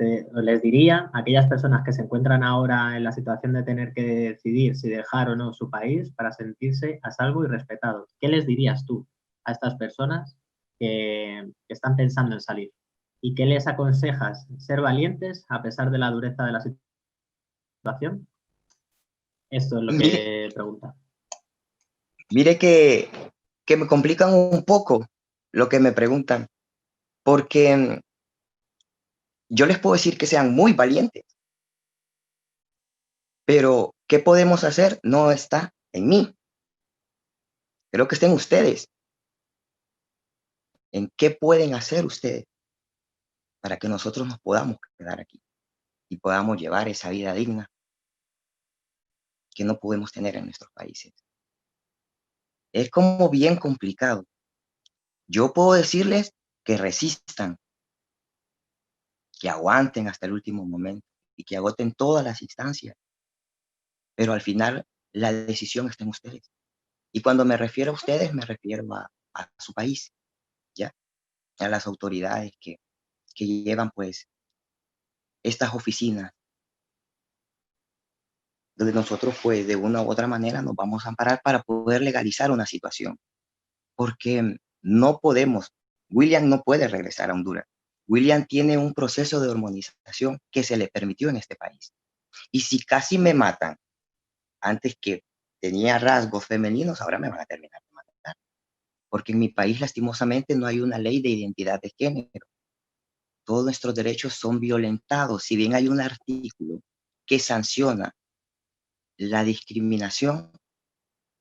diría a aquellas personas que se encuentran ahora en la situación de tener que decidir si dejar o no su país para sentirse a salvo y respetados. ¿Qué les dirías tú a estas personas que están pensando en salir? ¿Y qué les aconsejas? ¿Ser valientes a pesar de la dureza de la situación? Esto es lo Mire, que pregunta. mire que me complican un poco lo que me preguntan, porque yo les puedo decir que sean muy valientes, pero ¿qué podemos hacer? No está en mí. Creo que está en ustedes. ¿En qué pueden hacer ustedes para que nosotros nos podamos quedar aquí y podamos llevar esa vida digna que no podemos tener en nuestros países? Es como bien complicado. Yo puedo decirles que resistan, que aguanten hasta el último momento y que agoten todas las instancias, pero al final la decisión está en ustedes. Y cuando me refiero a ustedes, me refiero a su país, ¿ya? A las autoridades que llevan pues estas oficinas, donde nosotros pues de una u otra manera nos vamos a amparar para poder legalizar una situación. Porque no podemos, William no puede regresar a Honduras. William tiene un proceso de hormonización que se le permitió en este país. Y si casi me matan antes que tenía rasgos femeninos, ahora me van a terminar de matar. Porque en mi país lastimosamente no hay una ley de identidad de género. Todos nuestros derechos son violentados. Si bien hay un artículo que sanciona la discriminación,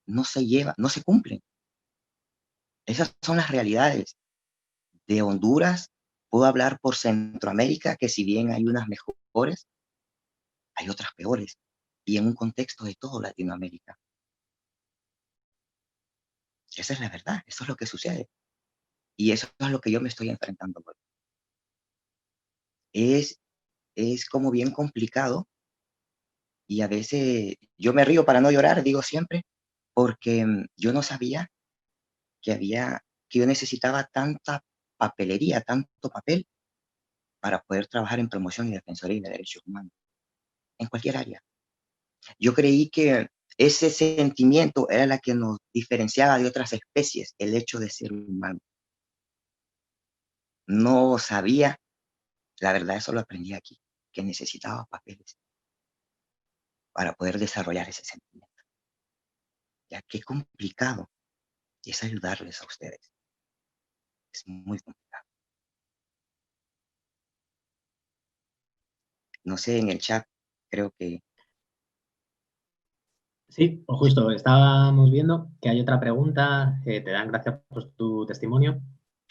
no se lleva, no se cumplen. Esas son las realidades de Honduras. Puedo hablar por Centroamérica, que si bien hay unas mejores, hay otras peores. Y en un contexto de todo Latinoamérica. Esa es la verdad, eso es lo que sucede. Y eso es lo que yo me estoy enfrentando hoy. Es como bien complicado y a veces yo me río para no llorar, digo siempre, porque yo no sabía que yo necesitaba tanta papelería, tanto papel para poder trabajar en promoción y defensoría de derechos humanos, en cualquier área. Yo creí que ese sentimiento era la que nos diferenciaba de otras especies, el hecho de ser humano. No sabía, la verdad eso lo aprendí aquí, que necesitaba papeles para poder desarrollar ese sentimiento. ya qué complicado es ayudarles a ustedes. Es muy complicado. No sé, en el chat creo que... Sí, pues justo, estábamos viendo que hay otra pregunta. Te dan gracias por tu testimonio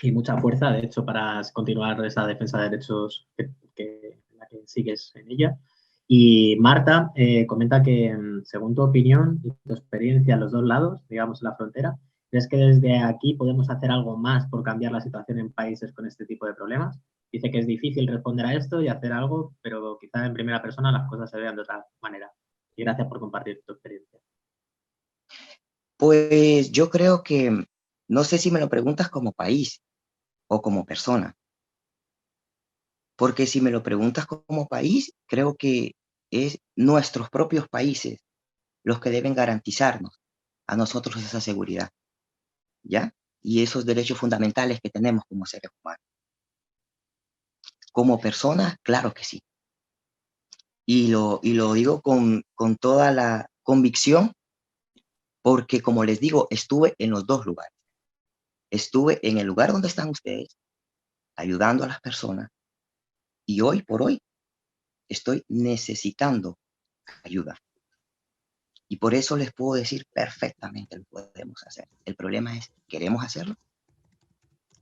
y mucha fuerza, de hecho, para continuar esa defensa de derechos en la que sigues en ella. Y Marta comenta que, según tu opinión y tu experiencia en los dos lados, digamos, en la frontera, ¿crees que desde aquí podemos hacer algo más por cambiar la situación en países con este tipo de problemas? Dice que es difícil responder a esto y hacer algo, pero quizá en primera persona las cosas se vean de otra manera. Y gracias por compartir tu experiencia. Pues yo creo que, no sé si me lo preguntas como país o como persona, porque si me lo preguntas como país, creo que es nuestros propios países los que deben garantizarnos a nosotros esa seguridad, ¿ya? Y esos derechos fundamentales que tenemos como seres humanos. Como personas, claro que sí. Y lo digo con toda la convicción, porque como les digo, estuve en los dos lugares. Estuve en el lugar donde están ustedes, ayudando a las personas, y hoy por hoy estoy necesitando ayuda. Y por eso les puedo decir perfectamente lo podemos hacer. El problema es, ¿queremos hacerlo?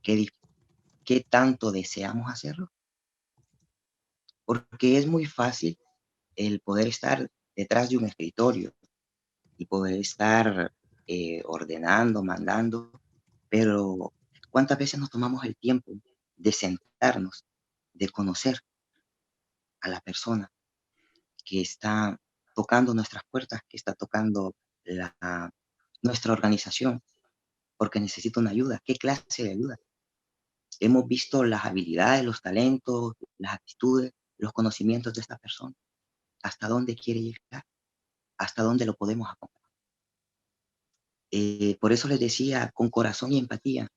¿Qué tanto deseamos hacerlo? Porque es muy fácil el poder estar detrás de un escritorio y poder estar ordenando, mandando, pero ¿cuántas veces nos tomamos el tiempo de sentarnos, de conocer a la persona que está tocando nuestras puertas, que está tocando nuestra organización, porque necesita una ayuda? ¿Qué clase de ayuda? Hemos visto las habilidades, los talentos, las actitudes, los conocimientos de esta persona. ¿Hasta dónde quiere llegar? ¿Hasta dónde lo podemos acompañar? Por eso les decía, con corazón y empatía,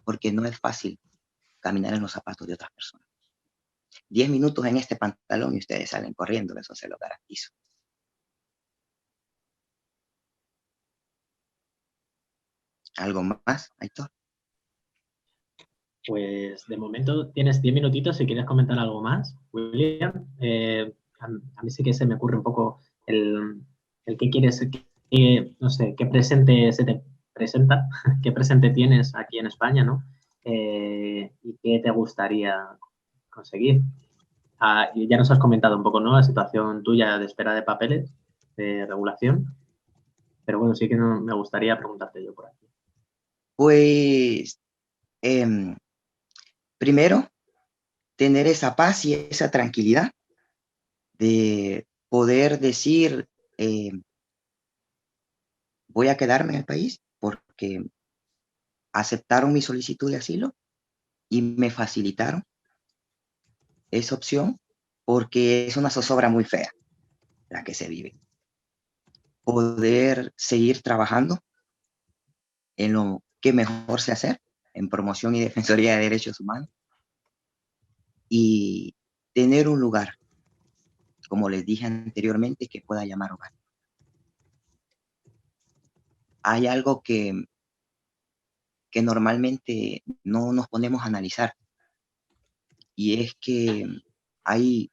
porque no es fácil caminar en los zapatos de otras personas. 10 minutos en este pantalón y ustedes salen corriendo, eso se lo garantizo. ¿Algo más, Aitor? Pues de momento tienes 10 minutitos si quieres comentar algo más, William. A mí sí que se me ocurre un poco el qué quieres, no sé, qué presente se te presenta, qué presente tienes aquí en España, ¿no? Y qué te gustaría conseguir. Y ya nos has comentado un poco, ¿no? La situación tuya de espera de papeles, de regulación. Pero bueno, sí que me gustaría preguntarte yo por aquí. Pues, primero, tener esa paz y esa tranquilidad de poder decir, voy a quedarme en el país porque aceptaron mi solicitud de asilo y me facilitaron esa opción, porque es una zozobra muy fea la que se vive. Poder seguir trabajando en lo que mejor sé hacer, en promoción y defensoría de derechos humanos, y tener un lugar, como les dije anteriormente, que pueda llamar hogar. Hay algo que normalmente no nos ponemos a analizar, y es que hay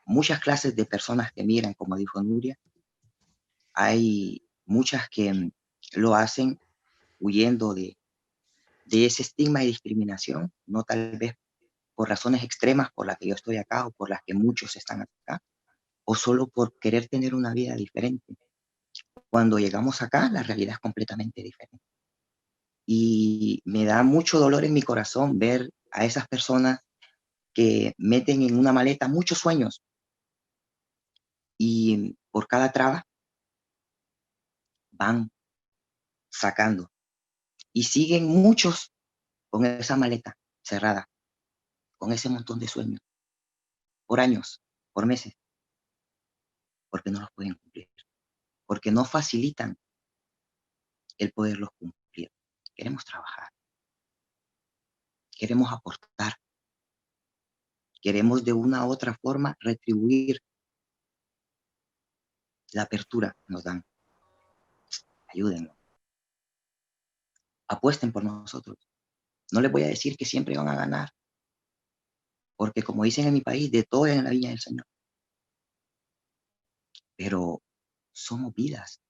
muchas clases de personas que migran, como dijo Nuria. Hay muchas que lo hacen huyendo de ese estigma y discriminación, no tal vez por razones extremas por las que yo estoy acá o por las que muchos están acá, o solo por querer tener una vida diferente. Cuando llegamos acá, la realidad es completamente diferente. Y me da mucho dolor en mi corazón ver a esas personas que meten en una maleta muchos sueños y por cada traba van sacando. Y siguen muchos con esa maleta cerrada, con ese montón de sueños, por años, por meses, porque no los pueden cumplir, porque no facilitan el poderlos cumplir. Queremos trabajar, queremos aportar, queremos de una u otra forma retribuir la apertura que nos dan. ayúdenlo. Apuesten por nosotros. No les voy a decir que siempre van a ganar, porque como dicen en mi país, de todo en la viña del Señor. Pero somos vidas.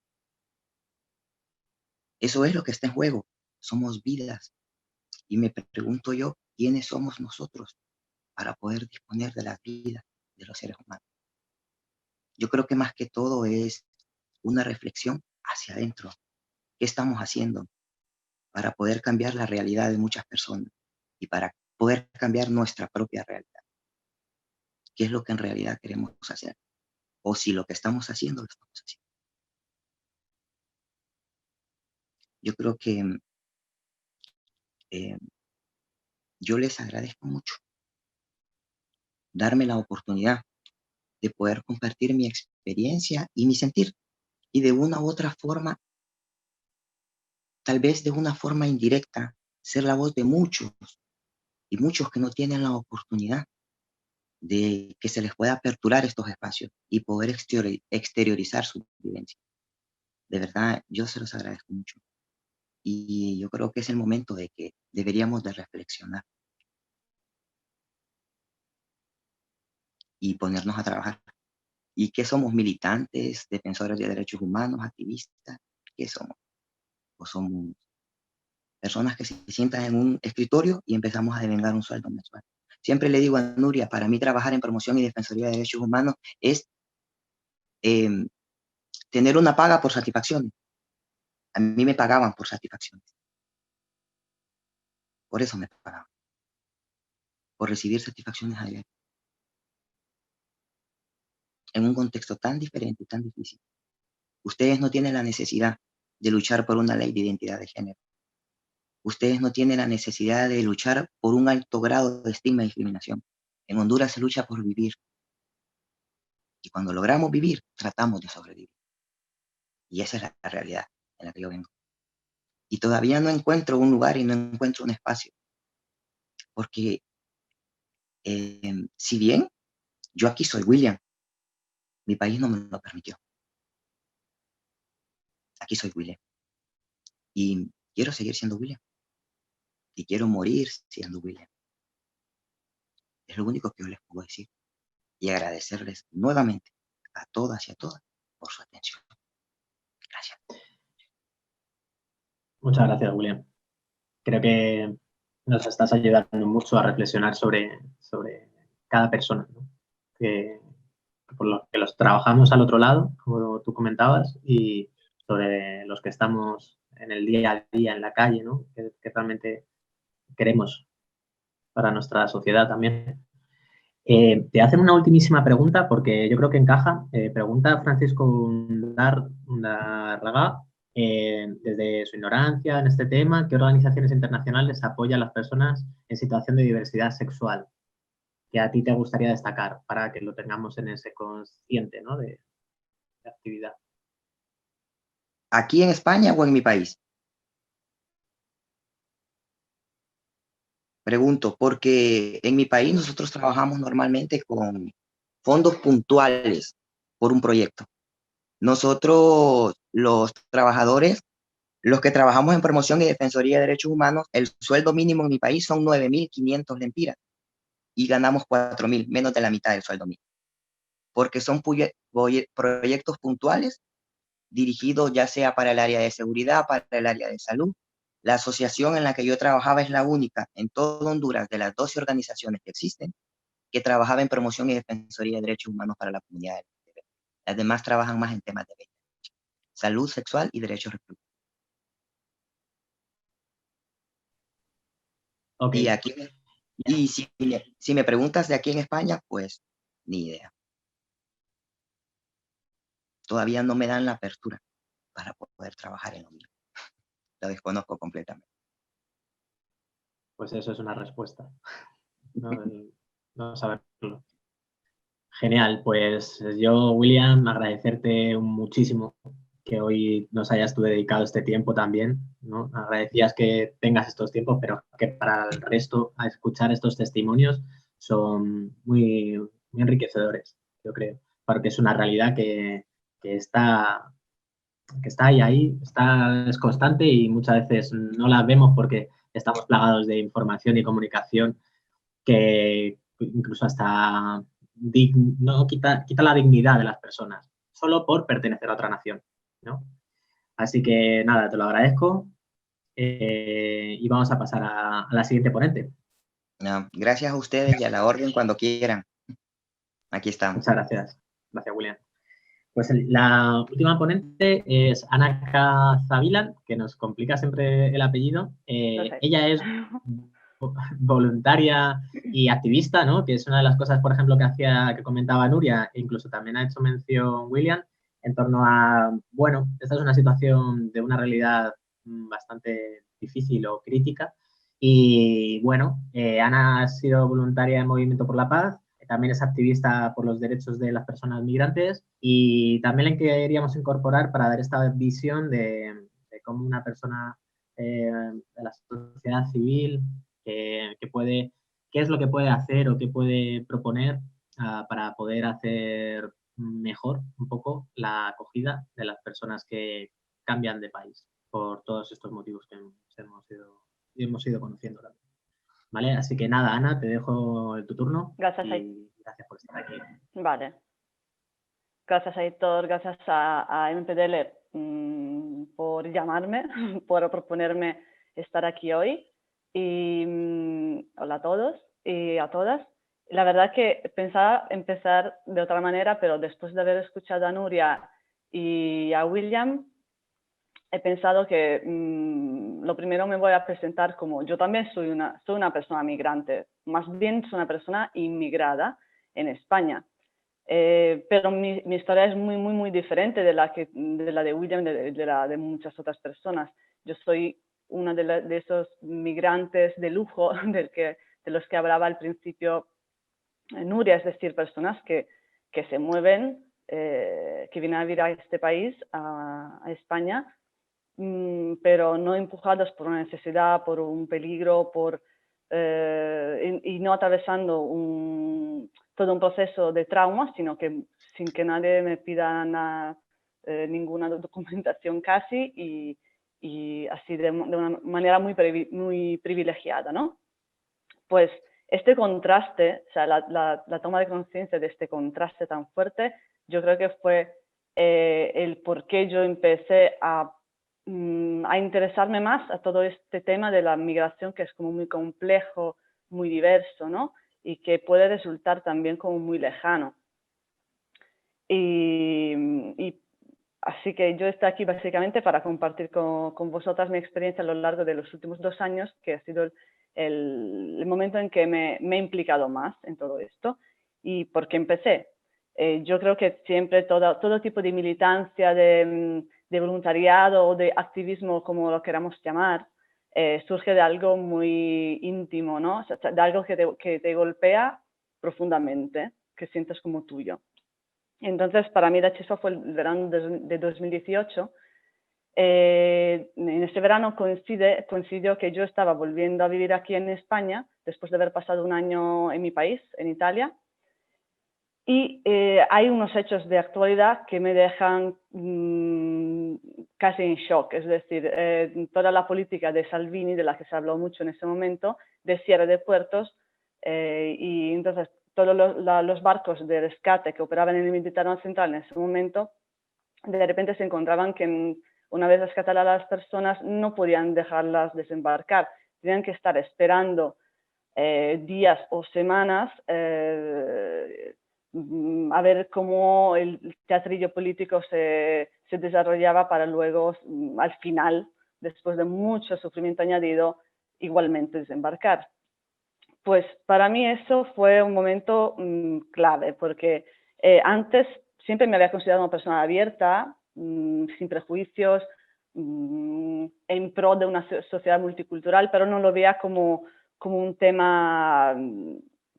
Eso es lo que está en juego. Somos vidas. Y me pregunto yo, ¿quiénes somos nosotros para poder disponer de la vida de los seres humanos? Yo creo que más que todo es una reflexión hacia adentro. ¿Qué estamos haciendo para poder cambiar la realidad de muchas personas y para poder cambiar nuestra propia realidad? ¿Qué es lo que en realidad queremos hacer? O si lo que estamos haciendo, lo estamos haciendo. Yo creo que yo les agradezco mucho darme la oportunidad de poder compartir mi experiencia y mi sentir. Y de una u otra forma, tal vez de una forma indirecta, ser la voz de muchos y muchos que no tienen la oportunidad de que se les pueda aperturar estos espacios y poder exteriorizar su vivencia. De verdad, yo se los agradezco mucho. Y yo creo que es el momento de que deberíamos de reflexionar y ponernos a trabajar. ¿Y qué somos? Militantes, defensores de derechos humanos, activistas. ¿Qué somos? O somos personas que se sientan en un escritorio y empezamos a devengar un sueldo mensual. Siempre le digo a Nuria, para mí trabajar en promoción y defensoría de derechos humanos es tener una paga por satisfacciones. A mí me pagaban por satisfacciones. Por eso me pagaban. Por recibir satisfacciones a diario. En un contexto tan diferente y tan difícil. Ustedes no tienen la necesidad de luchar por una ley de identidad de género. Ustedes no tienen la necesidad de luchar por un alto grado de estigma y discriminación. En Honduras se lucha por vivir. Y cuando logramos vivir, tratamos de sobrevivir. Y esa es la realidad en la que yo vengo. Y todavía no encuentro un lugar y no encuentro un espacio. Porque si bien yo aquí soy William, mi país no me lo permitió. Aquí soy William. Y quiero seguir siendo William. Y quiero morir siendo William. Es lo único que yo les puedo decir. Y agradecerles nuevamente a todas y a todas por su atención. Gracias. Muchas gracias, William. Creo que nos estás ayudando mucho a reflexionar sobre cada persona, ¿no? Que por lo que los trabajamos al otro lado, como tú comentabas, y sobre los que estamos en el día a día, en la calle, ¿no? Que realmente queremos para nuestra sociedad también. Te hacen una ultimísima pregunta porque yo creo que encaja. Pregunta Francisco Undarraga, desde su ignorancia en este tema, ¿qué organizaciones internacionales apoyan a las personas en situación de diversidad sexual? Que a ti te gustaría destacar para que lo tengamos en ese consciente, ¿no? de actividad. ¿Aquí en España o en mi país? Pregunto, porque en mi país nosotros trabajamos normalmente con fondos puntuales por un proyecto. Nosotros, los trabajadores, los que trabajamos en promoción y defensoría de derechos humanos, el sueldo mínimo en mi país son 9.500 lempiras y ganamos 4.000, menos de la mitad del sueldo mínimo. Porque son proyectos puntuales dirigidos ya sea para el área de seguridad, para el área de salud. La asociación en la que yo trabajaba es la única en todo Honduras de las 12 organizaciones que existen que trabajaba en promoción y defensoría de derechos humanos para la comunidad LGBT. Las demás trabajan más en temas de salud sexual y derechos reproductivos. Okay. Y aquí, y si me preguntas de aquí en España, pues ni idea. Todavía no me dan la apertura para poder trabajar en lo mío. Lo desconozco completamente. Pues eso es una respuesta. No saberlo. Genial, pues yo, William, agradecerte muchísimo que hoy nos hayas tú dedicado este tiempo también, ¿no? Agradecías que tengas estos tiempos, pero que para el resto, a escuchar estos testimonios, son muy, muy enriquecedores, yo creo, porque es una realidad que está está ahí, es constante y muchas veces no la vemos porque estamos plagados de información y comunicación que incluso hasta no quita la dignidad de las personas, solo por pertenecer a otra nación, ¿no? Así que nada, te lo agradezco y vamos a pasar a la siguiente ponente. No, gracias a ustedes y a la orden cuando quieran. Aquí estamos. Muchas gracias. Gracias, William. Pues la última ponente es Ana Zavilan, que nos complica siempre el apellido. Ella es voluntaria y activista, ¿no? Que es una de las cosas, por ejemplo, que comentaba Nuria, e incluso también ha hecho mención William, en torno a, bueno, esta es una situación de una realidad bastante difícil o crítica. Y bueno, Ana ha sido voluntaria en Movimiento por la Paz, también es activista por los derechos de las personas migrantes y también le queríamos incorporar para dar esta visión de cómo una persona de la sociedad civil qué es lo que puede hacer o qué puede proponer para poder hacer mejor un poco la acogida de las personas que cambian de país por todos estos motivos que hemos ido conociendo también. ¿Vale? Así que nada, Ana, te dejo tu turno. Gracias, gracias por estar aquí. Vale. Gracias, Aitor. Gracias a MPDL por llamarme, por proponerme estar aquí hoy. Y hola a todos y a todas. La verdad que pensaba empezar de otra manera, pero después de haber escuchado a Nuria y a William, he pensado que lo primero me voy a presentar como yo también soy una persona migrante, más bien soy una persona inmigrada en España. Pero mi historia es muy diferente de la de William, de la de muchas otras personas. Yo soy una de esos migrantes de lujo de los que hablaba al principio Nuria, es decir, personas que se mueven, que vienen a vivir a este país, a España, pero no empujados por una necesidad, por un peligro, y no atravesando todo un proceso de trauma, sino que sin que nadie me pida ninguna documentación casi y así de una manera muy privilegiada, ¿no? Pues este contraste, o sea, la toma de conciencia de este contraste tan fuerte, yo creo que fue el por qué yo empecé a interesarme más a todo este tema de la migración, que es como muy complejo, muy diverso, ¿no? Y que puede resultar también como muy lejano. Y así que yo estoy aquí básicamente para compartir con vosotras mi experiencia a lo largo de los últimos 2 años, que ha sido el momento en que me he implicado más en todo esto. ¿Y por qué empecé? Yo creo que siempre todo tipo de militancia, de voluntariado o de activismo, como lo queramos llamar, surge de algo muy íntimo, ¿no? O sea, de algo que te golpea profundamente, que sientes como tuyo. Entonces, para mí la chispa fue el verano de 2018. En ese verano coincidió que yo estaba volviendo a vivir aquí en España, después de haber pasado un año en mi país, en Italia. Y hay unos hechos de actualidad que me dejan casi en shock. Es decir, toda la política de Salvini, de la que se habló mucho en ese momento, de cierre de puertos, y entonces todos los barcos de rescate que operaban en el Mediterráneo Central en ese momento, de repente se encontraban que una vez rescatadas a las personas no podían dejarlas desembarcar, tenían que estar esperando días o semanas a ver cómo el teatrillo político se desarrollaba para luego, al final, después de mucho sufrimiento añadido, igualmente desembarcar. Pues para mí eso fue un momento clave, porque antes siempre me había considerado una persona abierta, sin prejuicios, en pro de una sociedad multicultural, pero no lo veía como un tema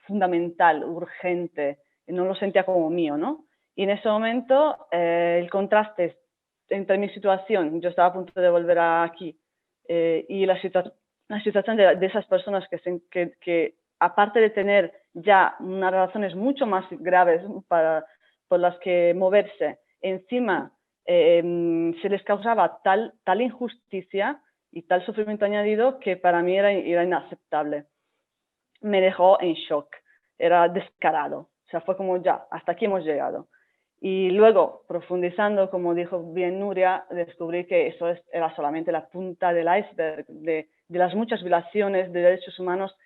fundamental, urgente, no lo sentía como mío, ¿no? Y en ese momento el contraste entre mi situación, yo estaba a punto de volver aquí, y la situación de esas personas que aparte de tener ya unas razones mucho más graves por las que moverse, encima se les causaba tal injusticia y tal sufrimiento añadido que para mí era inaceptable. Me dejó en shock, era descarado, o sea, fue como ya, hasta aquí hemos llegado. Y luego, profundizando, como dijo bien Nuria, descubrí que eso era solamente la punta del iceberg de las muchas violaciones de derechos humanos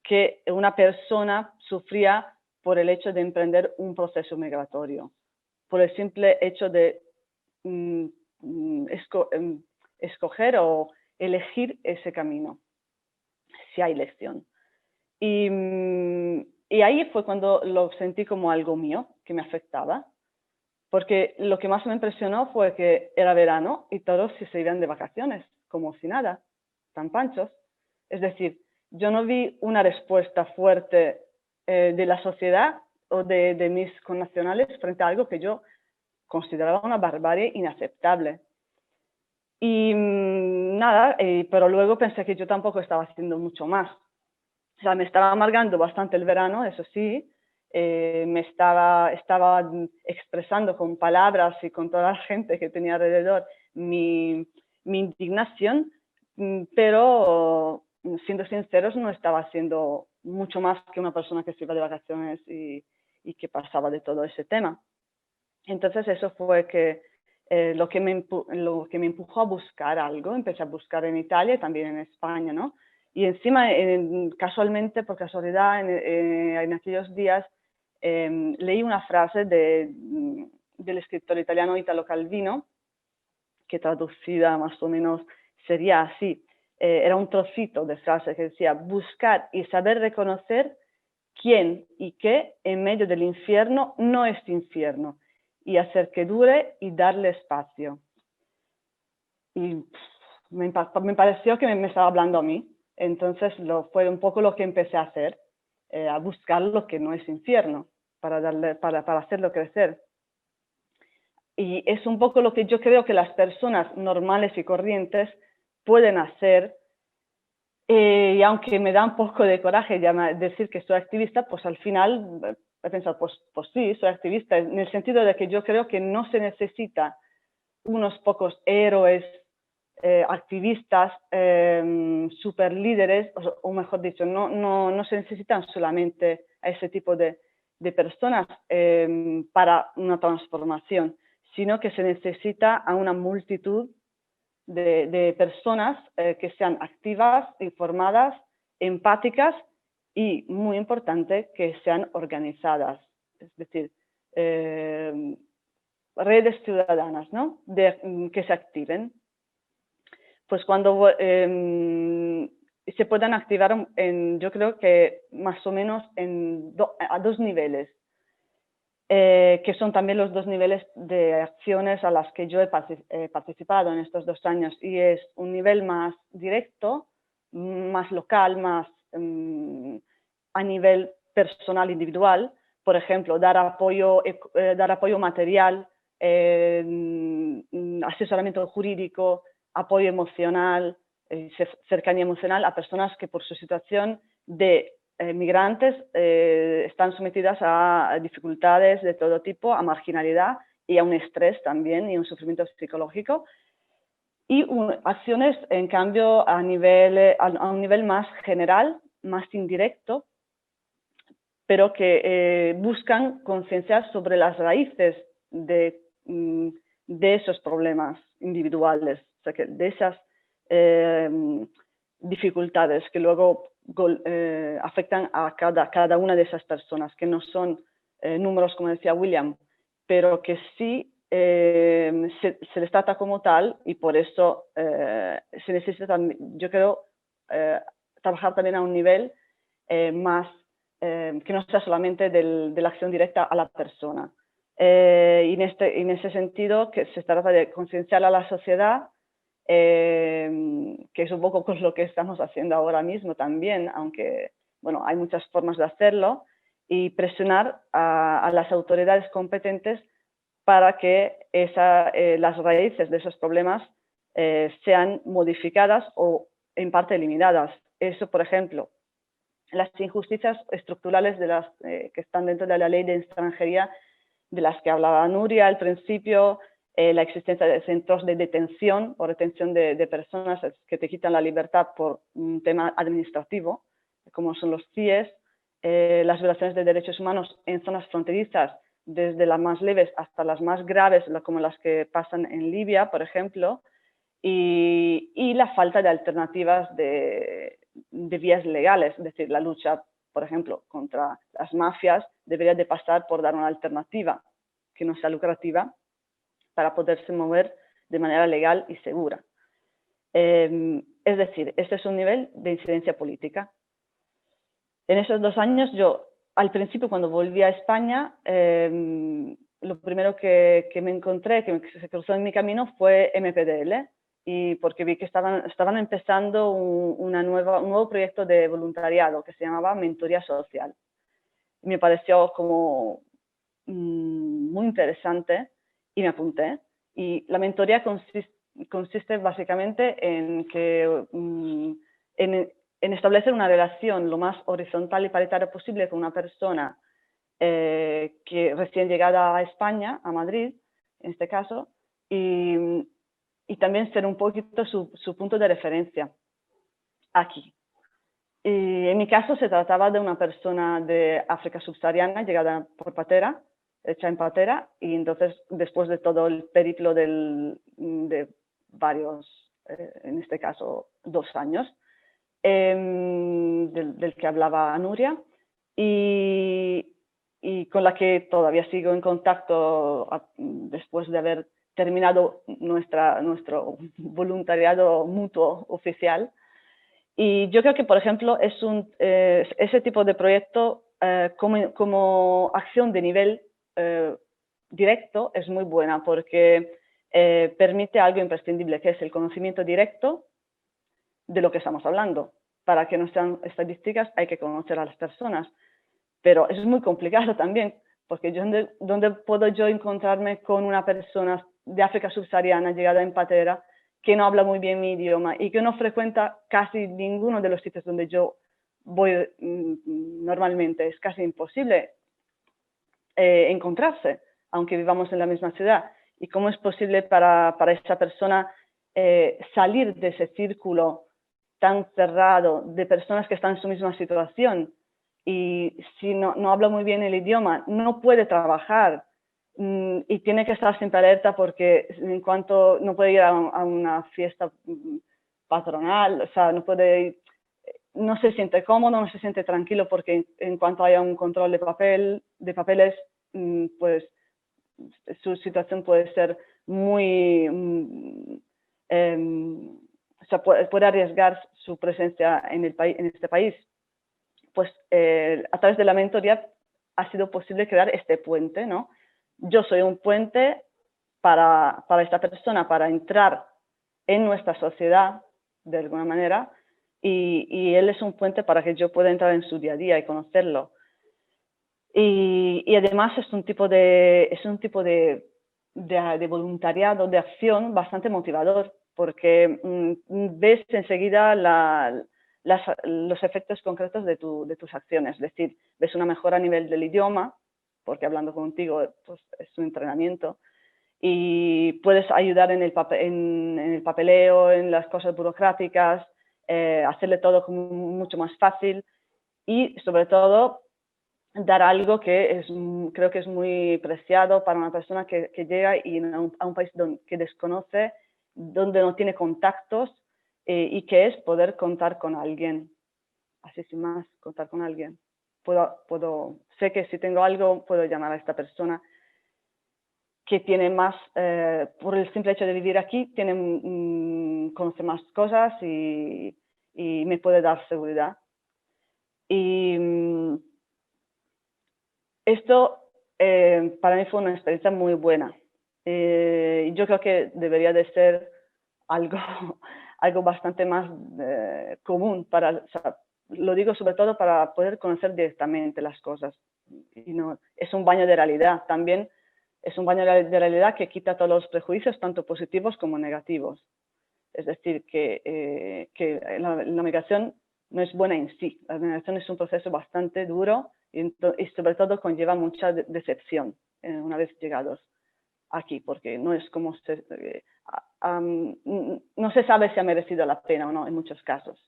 que una persona sufría por el hecho de emprender un proceso migratorio, por el simple hecho de escoger o elegir ese camino, si hay elección. Y ahí fue cuando lo sentí como algo mío, que me afectaba, porque lo que más me impresionó fue que era verano y todos se iban de vacaciones, como si nada, tan panchos. Es decir, yo no vi una respuesta fuerte de la sociedad o de mis connacionales frente a algo que yo consideraba una barbarie inaceptable. Y nada, pero luego pensé que yo tampoco estaba haciendo mucho más. O sea, me estaba amargando bastante el verano, eso sí, me estaba expresando con palabras y con toda la gente que tenía alrededor mi indignación, pero siendo sinceros no estaba haciendo mucho más que una persona que se iba de vacaciones y que pasaba de todo ese tema. Entonces eso fue lo que me empujó a buscar algo. Empecé a buscar en Italia y también en España, ¿no? Y encima, casualmente, por casualidad, en aquellos días leí una frase del escritor italiano Italo Calvino, que traducida más o menos sería así. Era un trocito de frase que decía: buscar y saber reconocer quién y qué en medio del infierno no es infierno, y hacer que dure y darle espacio. Y me pareció que me estaba hablando a mí. Entonces fue un poco lo que empecé a hacer, a buscar lo que no es infierno, para hacerlo crecer. Y es un poco lo que yo creo que las personas normales y corrientes pueden hacer. Y aunque me da un poco de coraje decir que soy activista, pues al final he pensado, pues sí, soy activista, en el sentido de que yo creo que no se necesita unos pocos héroes activistas, super líderes, o mejor dicho, no se necesitan solamente a ese tipo de personas para una transformación, sino que se necesita a una multitud de personas que sean activas, informadas, empáticas y, muy importante, que sean organizadas. Es decir, redes ciudadanas, ¿no? Que se activen. Pues cuando se puedan activar, yo creo que más o menos a dos niveles, que son también los dos niveles de acciones a las que yo he participado en estos 2 años, y es un nivel más directo, más local, más a nivel personal, individual. Por ejemplo, dar apoyo material, asesoramiento jurídico, apoyo emocional, cercanía emocional a personas que por su situación de migrantes están sometidas a dificultades de todo tipo, a marginalidad y a un estrés también y un sufrimiento psicológico. Y acciones, en cambio, a un nivel más general, más indirecto, pero que buscan concienciar sobre las raíces de esos problemas individuales, o sea, de esas dificultades que luego afectan a cada una de esas personas, que no son números, como decía William, pero que sí se les trata como tal, y por eso se necesita, yo creo, trabajar también a un nivel más que no sea solamente de la acción directa a la persona. Y en ese sentido, que se trata de concienciar a la sociedad, que es un poco con lo que estamos haciendo ahora mismo también, aunque bueno, hay muchas formas de hacerlo, y presionar a las autoridades competentes para que las raíces de esos problemas sean modificadas o en parte eliminadas. Eso, por ejemplo, las injusticias estructurales que están dentro de la ley de extranjería, de las que hablaba Nuria al principio, la existencia de centros de detención o retención de personas que te quitan la libertad por un tema administrativo, como son los CIES, las violaciones de derechos humanos en zonas fronterizas, desde las más leves hasta las más graves, como las que pasan en Libia, por ejemplo, y la falta de alternativas de vías legales, es decir, la lucha, por ejemplo, contra las mafias debería de pasar por dar una alternativa que no sea lucrativa para poderse mover de manera legal y segura. Es decir, este es un nivel de incidencia política. En esos 2 años, yo, al principio, cuando volví a España, lo primero que me encontré, que se cruzó en mi camino, fue MPDL, y porque vi que estaban empezando un nuevo proyecto de voluntariado que se llamaba Mentoría Social. Y me pareció como muy interesante y me apunté. Y la mentoría consiste básicamente en que en establecer una relación lo más horizontal y paritaria posible con una persona que recién llegada a España, a Madrid, en este caso, y también ser un poquito su punto de referencia aquí. Y en mi caso se trataba de una persona de África subsahariana llegada por patera, hecha en patera, y entonces después de todo el periplo de varios, en este caso 2 años, del que hablaba Nuria, y con la que todavía sigo en contacto después de haber terminado nuestro voluntariado mutuo oficial. Y yo creo que, por ejemplo, ese tipo de proyecto como acción de nivel directo es muy buena porque permite algo imprescindible, que es el conocimiento directo de lo que estamos hablando. Para que no sean estadísticas hay que conocer a las personas, pero es muy complicado también, porque ¿dónde puedo yo encontrarme con una persona de África subsahariana llegada en patera que no habla muy bien mi idioma y que no frecuenta casi ninguno de los sitios donde yo voy normalmente? Es casi imposible encontrarse, aunque vivamos en la misma ciudad. ¿Y cómo es posible para esa persona salir de ese círculo tan cerrado de personas que están en su misma situación? Y si no habla muy bien el idioma, no puede trabajar y tiene que estar siempre alerta porque en cuanto no puede ir a una fiesta patronal, o sea, no se siente cómodo, no se siente tranquilo porque en cuanto haya un control de papeles, pues su situación puede ser muy, o sea, puede arriesgar su presencia en este país. Pues a través de la mentoría ha sido posible crear este puente, ¿no? Yo soy un puente para esta persona, para entrar en nuestra sociedad de alguna manera, y él es un puente para que yo pueda entrar en su día a día y conocerlo. Y además es un tipo de voluntariado, de acción bastante motivador, porque ves enseguida los efectos concretos de tus acciones. Es decir, ves una mejora a nivel del idioma, porque hablando contigo pues, es un entrenamiento, y puedes ayudar en el papeleo, en las cosas burocráticas, hacerle todo como mucho más fácil y sobre todo dar algo que creo que es muy preciado para una persona que llega a un país que desconoce, donde no tiene contactos, y que es poder contar con alguien, así sin más, contar con alguien. Sé que si tengo algo, puedo llamar a esta persona que tiene más, por el simple hecho de vivir aquí, conoce más cosas y me puede dar seguridad. Y esto para mí fue una experiencia muy buena. Yo creo que debería de ser algo bastante más común. O sea, lo digo sobre todo para poder conocer directamente las cosas. Y no, es un baño de realidad. También es un baño de realidad que quita todos los prejuicios, tanto positivos como negativos. Es decir, que la migración no es buena en sí. La migración es un proceso bastante duro y sobre todo conlleva mucha decepción una vez llegados. aquí, porque no es como no se sabe si ha merecido la pena o no en muchos casos.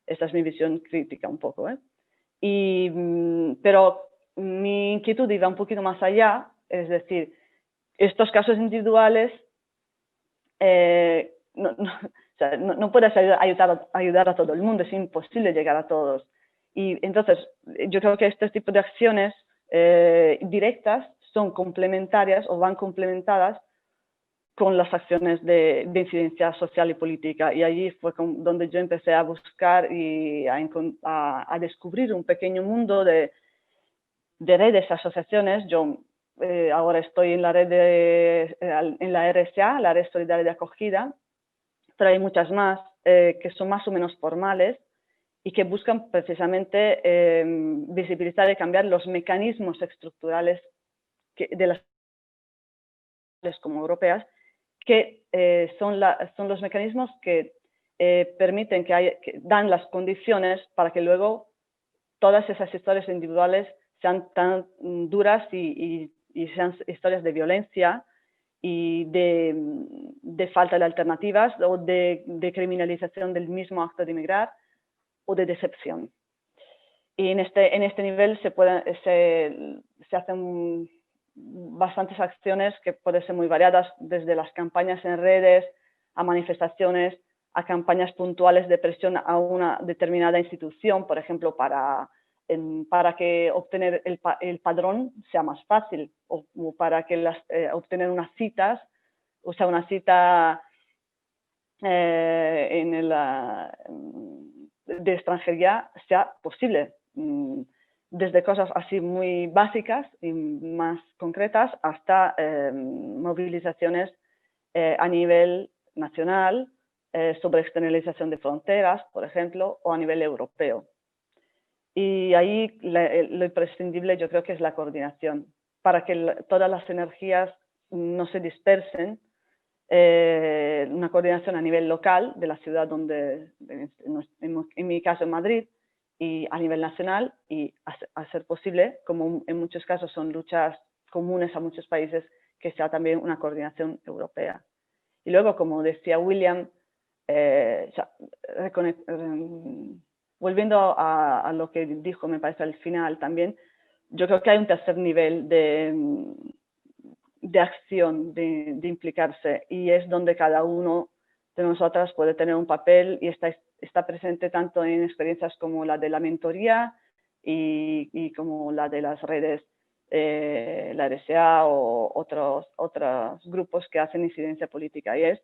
Esta es mi visión crítica un poco, ¿eh? Pero mi inquietud iba un poquito más allá, es decir, estos casos individuales no puedes ayudar a todo el mundo, es imposible llegar a todos. Y entonces, yo creo que este tipo de acciones directas son complementarias o van complementadas con las acciones de incidencia social y política. Y allí fue donde yo empecé a buscar y a descubrir un pequeño mundo de redes, asociaciones. Yo ahora estoy en la red en la RSA, la Red Solidaria de Acogida, pero hay muchas más que son más o menos formales y que buscan precisamente visibilizar y cambiar los mecanismos estructurales de las como europeas, que son los mecanismos que permiten que dan las condiciones para que luego todas esas historias individuales sean tan duras y sean historias de violencia y de falta de alternativas o de criminalización del mismo acto de emigrar o de decepción. Y en este nivel se hacen bastantes acciones que pueden ser muy variadas, desde las campañas en redes, a manifestaciones, a campañas puntuales de presión a una determinada institución, por ejemplo, para que obtener el padrón sea más fácil, o para que obtener unas citas, o sea, una cita de extranjería sea posible, desde cosas así muy básicas y más concretas hasta movilizaciones a nivel nacional sobre externalización de fronteras, por ejemplo, o a nivel europeo. Y ahí lo imprescindible yo creo que es la coordinación, para que todas las energías no se dispersen, una coordinación a nivel local de la ciudad donde, en mi caso en Madrid, y a nivel nacional, y a ser posible, como en muchos casos son luchas comunes a muchos países, que sea también una coordinación europea. Y luego, como decía William, volviendo a lo que dijo, me parece al final también, yo creo que hay un tercer nivel de acción, de implicarse, y es donde cada uno de nosotras puede tener un papel y está presente tanto en experiencias como la de la mentoría y como la de las redes, la RSA o otros grupos que hacen incidencia política, y es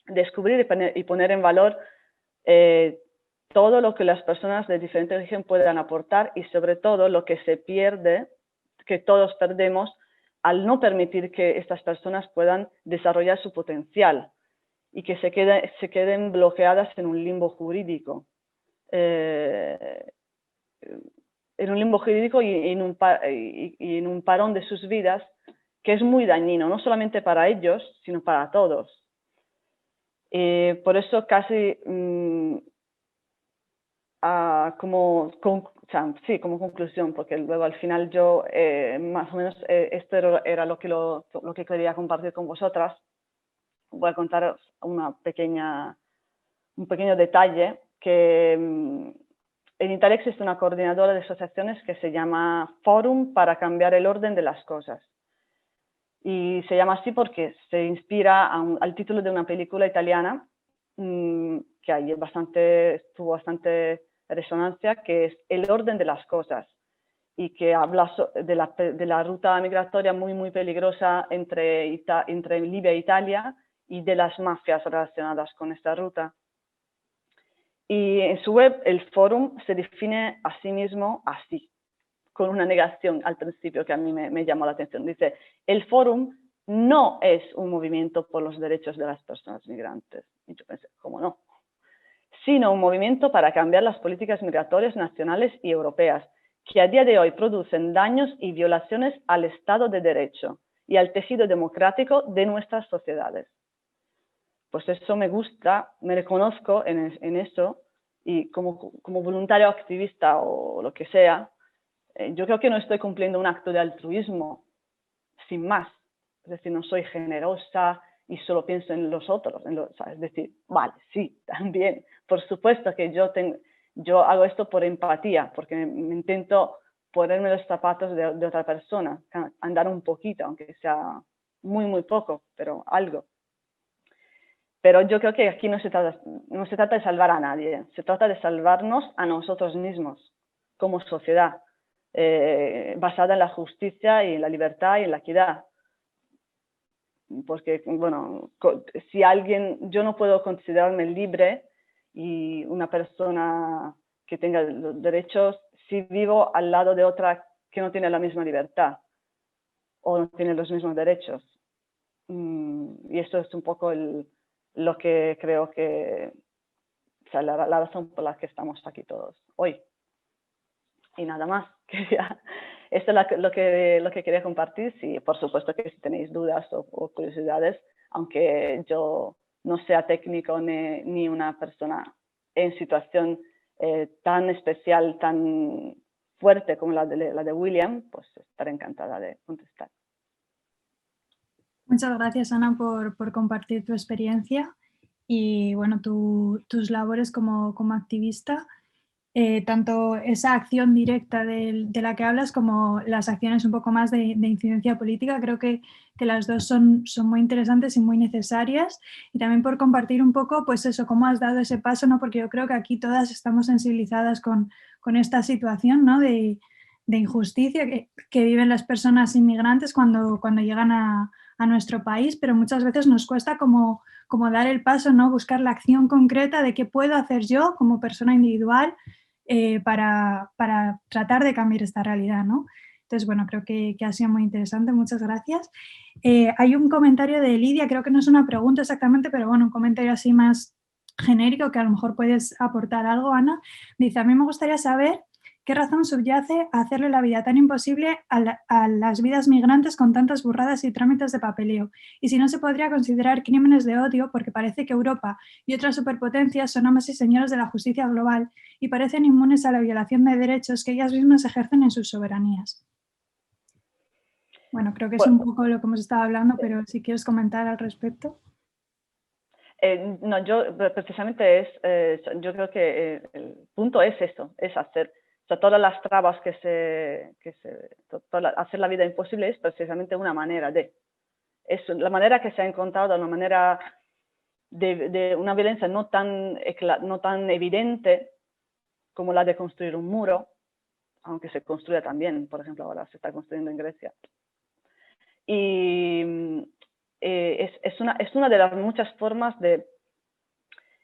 descubrir y poner en valor todo lo que las personas de diferente origen puedan aportar y sobre todo lo que se pierde, que todos perdemos, al no permitir que estas personas puedan desarrollar su potencial y que se queden bloqueadas en un limbo jurídico. En un limbo jurídico y en un parón de sus vidas que es muy dañino, no solamente para ellos, sino para todos. Por eso casi como conclusión, porque luego al final yo más o menos esto era lo que quería compartir con vosotras. Voy a contaros un pequeño detalle, que en Italia existe una coordinadora de asociaciones que se llama Forum para cambiar el orden de las cosas. Y se llama así porque se inspira al título de una película italiana que ahí tuvo bastante resonancia, que es El orden de las cosas, y que habla de la ruta migratoria muy, muy peligrosa entre Libia e Italia y de las mafias relacionadas con esta ruta. Y en su web, el Forum se define a sí mismo así, con una negación al principio que a mí me llamó la atención. Dice, el Forum no es un movimiento por los derechos de las personas migrantes. Y yo pensé, ¿cómo no? Sino un movimiento para cambiar las políticas migratorias nacionales y europeas, que a día de hoy producen daños y violaciones al Estado de Derecho y al tejido democrático de nuestras sociedades. Pues eso me gusta, me reconozco en eso, y como voluntario activista o lo que sea, yo creo que no estoy cumpliendo un acto de altruismo, sin más. Es decir, no soy generosa y solo pienso en los otros. Es decir, vale, sí, también. Por supuesto que yo hago esto por empatía, porque me intento ponerme los zapatos de otra persona, andar un poquito, aunque sea muy, muy poco, pero algo. Pero yo creo que aquí no se trata de salvar a nadie, se trata de salvarnos a nosotros mismos, como sociedad, basada en la justicia y en la libertad y en la equidad. Porque, bueno, si yo no puedo considerarme libre y una persona que tenga los derechos si vivo al lado de otra que no tiene la misma libertad o no tiene los mismos derechos. Y esto es un poco lo que creo que, o sea, la razón por la que estamos aquí todos hoy. Y nada más. Esto es lo que quería compartir. Sí, por supuesto que si tenéis dudas o curiosidades, aunque yo no sea técnico ni una persona en situación tan especial, tan fuerte como la de William, pues estaré encantada de contestar. Muchas gracias, Ana, por compartir tu experiencia y bueno, tus labores como activista. Tanto esa acción directa de la que hablas como las acciones un poco más de incidencia política, creo que las dos son muy interesantes y muy necesarias, y también por compartir un poco, pues eso, cómo has dado ese paso, ¿no? Porque yo creo que aquí todas estamos sensibilizadas con esta situación, ¿no? de injusticia que viven las personas inmigrantes cuando llegan a nuestro país, pero muchas veces nos cuesta como dar el paso, ¿no? Buscar la acción concreta de qué puedo hacer yo como persona individual para tratar de cambiar esta realidad, ¿no? Entonces, bueno, creo que ha sido muy interesante, muchas gracias. Hay un comentario de Lidia, creo que no es una pregunta exactamente, pero bueno, un comentario así más genérico que a lo mejor puedes aportar algo, Ana. Dice, a mí me gustaría saber qué razón subyace a hacerle la vida tan imposible a las vidas migrantes con tantas burradas y trámites de papeleo, y si no se podría considerar crímenes de odio porque parece que Europa y otras superpotencias son amas y señoras de la justicia global y parecen inmunes a la violación de derechos que ellas mismas ejercen en sus soberanías. Bueno, creo que es un poco lo que hemos estado hablando, pero si quieres comentar al respecto. No, yo precisamente yo creo que el punto es esto, es hacer, o sea, todas las trabas hacer la vida imposible es precisamente una manera es la manera que se ha encontrado, una manera de una violencia no tan evidente como la de construir un muro, aunque se construye también, por ejemplo, ahora se está construyendo en Grecia. Y es una de las muchas formas de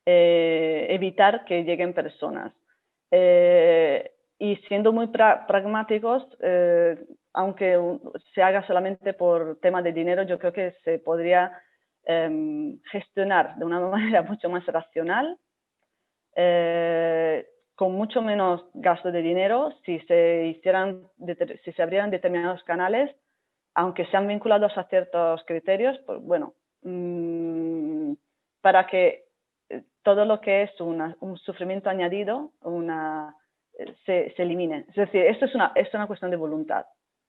evitar que lleguen personas. Y siendo muy pragmáticos, aunque se haga solamente por tema de dinero, yo creo que se podría gestionar de una manera mucho más racional, con mucho menos gasto de dinero, si se abrieran determinados canales, aunque sean vinculados a ciertos criterios, pues bueno, para que todo lo que es un sufrimiento añadido se elimine. Es decir, esto es una cuestión de voluntad.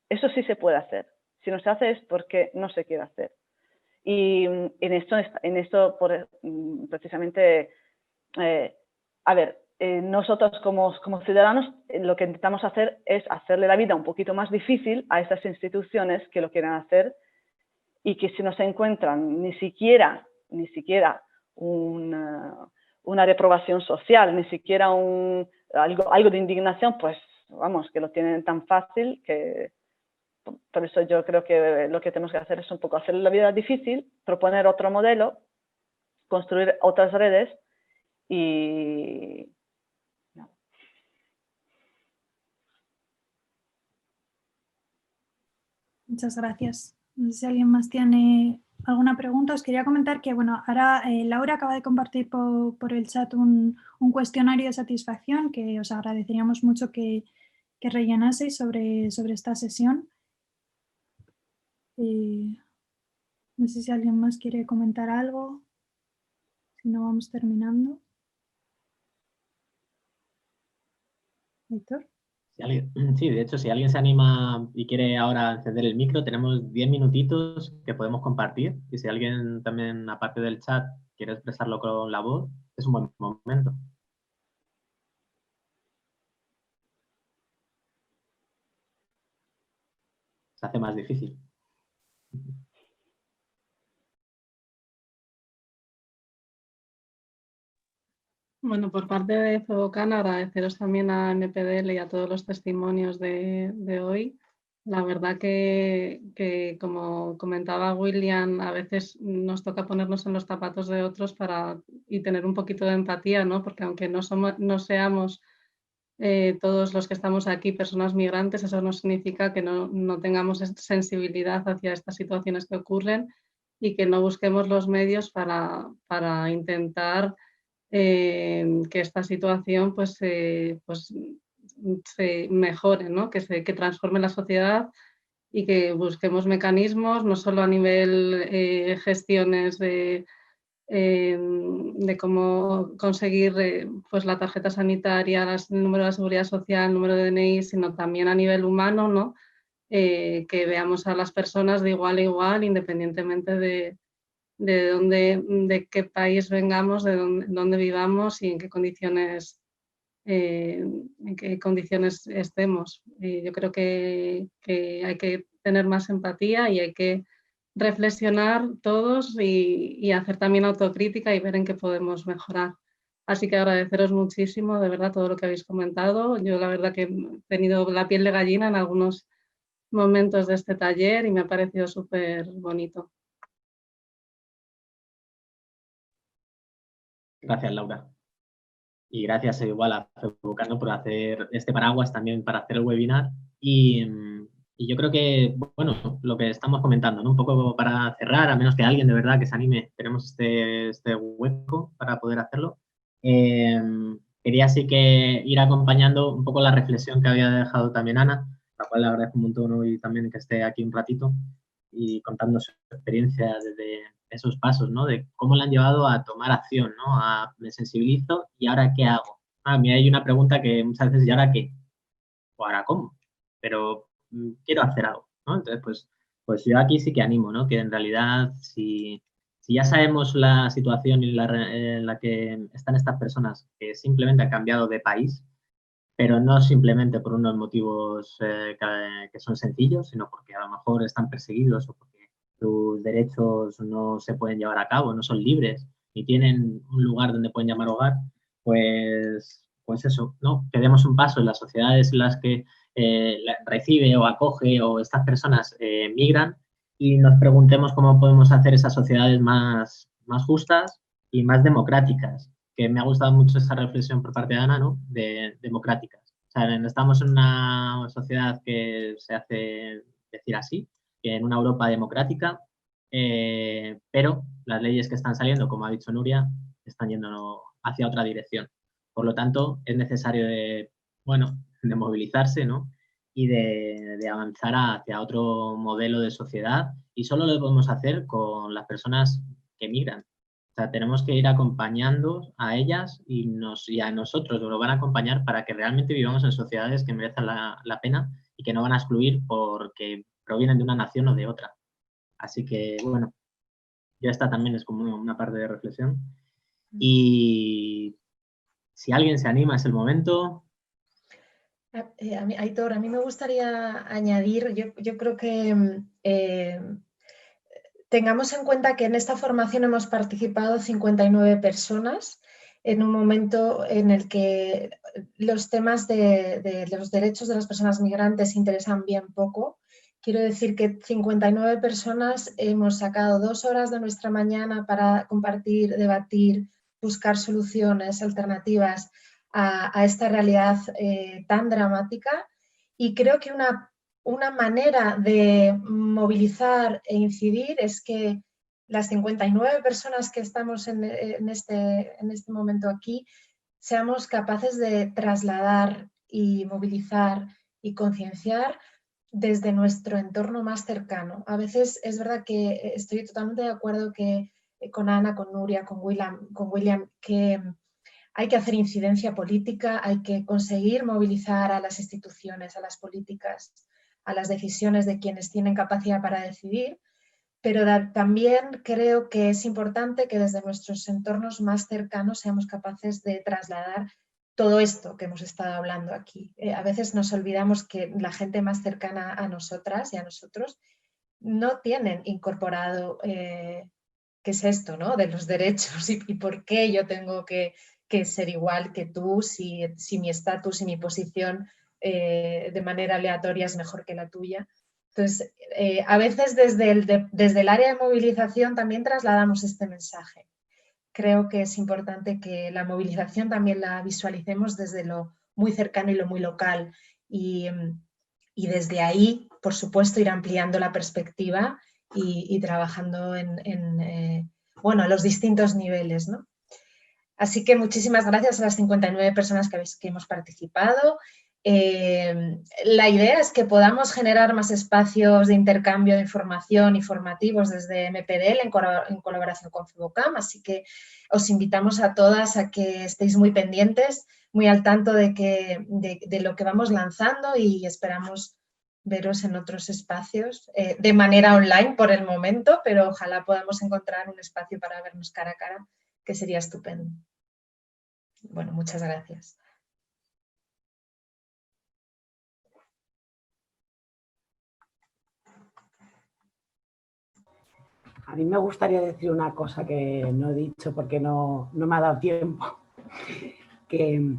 Eso sí se puede hacer. Si no se hace es porque no se quiere hacer. Y en esto precisamente, a ver, nosotros como ciudadanos lo que intentamos hacer es hacerle la vida un poquito más difícil a estas instituciones que lo quieren hacer, y que si no se encuentran ni siquiera una reprobación social, ni siquiera algo de indignación, pues vamos, que lo tienen tan fácil que por eso yo creo que lo que tenemos que hacer es un poco hacer la vida difícil, proponer otro modelo, construir otras redes y... No. Muchas gracias. No sé si alguien más tiene alguna pregunta. Os quería comentar que, bueno, ahora Laura acaba de compartir por el chat un cuestionario de satisfacción que os agradeceríamos mucho que rellenaseis sobre esta sesión. No sé si alguien más quiere comentar algo. Si no, vamos terminando. Héctor, Sí, de hecho, si alguien se anima y quiere ahora encender el micro, tenemos 10 minutitos que podemos compartir. Y si alguien también, aparte del chat, quiere expresarlo con la voz, es un buen momento. Se hace más difícil. Bueno, por parte de FEVOCAN, agradeceros también a MPDL y a todos los testimonios de hoy. La verdad que, como comentaba William, a veces nos toca ponernos en los zapatos de otros y tener un poquito de empatía, ¿no? Porque aunque no seamos todos los que estamos aquí personas migrantes, eso no significa que no tengamos sensibilidad hacia estas situaciones que ocurren y que no busquemos los medios para intentar que esta situación pues se mejore, ¿no? Que transforme la sociedad y que busquemos mecanismos, no solo a nivel gestiones de cómo conseguir pues la tarjeta sanitaria, el número de la seguridad social, el número de DNI, sino también a nivel humano, ¿no? Que veamos a las personas de igual a igual, independientemente de qué país vengamos, de dónde vivamos y en qué condiciones estemos. Yo creo que hay que tener más empatía y hay que reflexionar todos y hacer también autocrítica y ver en qué podemos mejorar. Así que agradeceros muchísimo, de verdad, todo lo que habéis comentado. Yo la verdad que he tenido la piel de gallina en algunos momentos de este taller y me ha parecido súper bonito. Gracias, Laura. Y gracias igual a FEVOCAN por hacer este paraguas también para hacer el webinar. Y yo creo que, bueno, lo que estamos comentando, ¿no? Un poco para cerrar, a menos que alguien de verdad que se anime, tenemos este hueco para poder hacerlo. Quería así que ir acompañando un poco la reflexión que había dejado también Ana, la cual le agradezco un montón hoy también que esté aquí un ratito y contando su experiencia desde esos pasos, ¿no? De cómo le han llevado a tomar acción, ¿no? Me sensibilizo y ahora ¿qué hago? A mí hay una pregunta que muchas veces, ¿y ahora qué? ¿O ahora cómo? Pero quiero hacer algo, ¿no? Entonces, pues yo aquí sí que animo, ¿no? Que en realidad si ya sabemos la situación en la que están estas personas que simplemente han cambiado de país, pero no simplemente por unos motivos que son sencillos, sino porque a lo mejor están perseguidos o porque sus derechos no se pueden llevar a cabo, no son libres ni tienen un lugar donde pueden llamar hogar, pues eso, ¿no? Que demos un paso en las sociedades en las que recibe o acoge o estas personas migran y nos preguntemos cómo podemos hacer esas sociedades más justas y más democráticas, que me ha gustado mucho esa reflexión por parte de Ana, ¿no? De democráticas. O sea, estamos en una sociedad que se hace decir así, que en una Europa democrática, pero las leyes que están saliendo, como ha dicho Nuria, están yendo hacia otra dirección. Por lo tanto, es necesario de movilizarse, ¿no? Y de avanzar hacia otro modelo de sociedad y solo lo podemos hacer con las personas que migran. O sea, tenemos que ir acompañando a ellas y a nosotros nos van a acompañar para que realmente vivamos en sociedades que merecen la pena y que no van a excluir porque provienen de una nación o de otra. Así que, bueno, ya esta también es como una parte de reflexión. Y si alguien se anima, es el momento. Aitor, a mí me gustaría añadir, yo creo que tengamos en cuenta que en esta formación hemos participado 59 personas en un momento en el que los temas de los derechos de las personas migrantes interesan bien poco. Quiero decir que 59 personas hemos sacado 2 horas de nuestra mañana para compartir, debatir, buscar soluciones alternativas a esta realidad tan dramática, y creo que una manera de movilizar e incidir es que las 59 personas que estamos en este momento aquí seamos capaces de trasladar y movilizar y concienciar desde nuestro entorno más cercano. A veces es verdad que estoy totalmente de acuerdo con Ana, con Nuria, con William, que hay que hacer incidencia política, hay que conseguir movilizar a las instituciones, a las políticas, a las decisiones de quienes tienen capacidad para decidir, pero también creo que es importante que desde nuestros entornos más cercanos seamos capaces de trasladar todo esto que hemos estado hablando aquí. A veces nos olvidamos que la gente más cercana a nosotras y a nosotros no tienen incorporado qué es esto, ¿no? De los derechos y por qué yo tengo que ser igual que tú si mi estatus y mi posición de manera aleatoria es mejor que la tuya. Entonces, a veces desde el área de movilización también trasladamos este mensaje. Creo que es importante que la movilización también la visualicemos desde lo muy cercano y lo muy local y desde ahí, por supuesto, ir ampliando la perspectiva y trabajando bueno, a los distintos niveles, ¿no? Así que muchísimas gracias a las 59 personas que hemos participado. La idea es que podamos generar más espacios de intercambio de información y formativos desde MPDL en colaboración con FEVOCAM, así que os invitamos a todas a que estéis muy pendientes, muy al tanto de lo que vamos lanzando y esperamos veros en otros espacios de manera online por el momento, pero ojalá podamos encontrar un espacio para vernos cara a cara, que sería estupendo. Bueno, muchas gracias. A mí me gustaría decir una cosa que no he dicho porque no me ha dado tiempo, que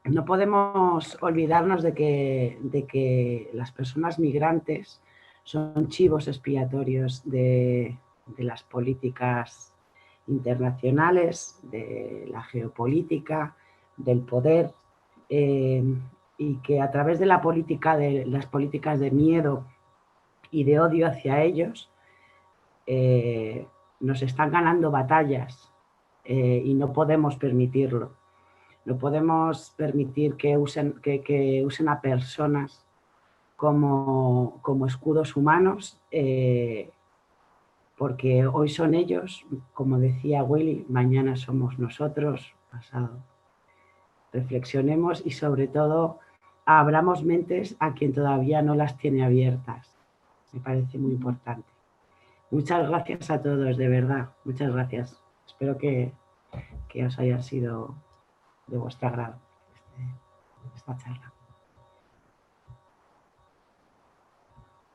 no podemos olvidarnos de que las personas migrantes son chivos expiatorios de las políticas internacionales, de la geopolítica, del poder, y que a través de las políticas de miedo y de odio hacia ellos, nos están ganando batallas y no podemos permitirlo. No podemos permitir que usen a personas como escudos humanos, porque hoy son ellos, como decía Willy, mañana somos nosotros, pasado. Reflexionemos y sobre todo abramos mentes a quien todavía no las tiene abiertas. Me parece muy importante. Muchas gracias a todos, de verdad. Muchas gracias. Espero que os haya sido de vuestro agrado esta charla.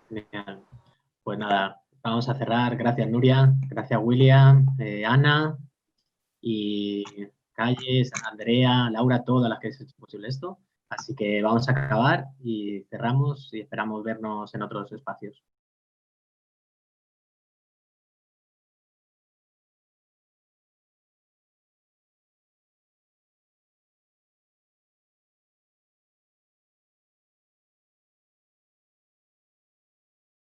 Genial. Pues nada, vamos a cerrar. Gracias, Nuria. Gracias, William, Ana y Calles, Andrea, Laura, todas las que han hecho posible esto. Así que vamos a acabar y cerramos y esperamos vernos en otros espacios.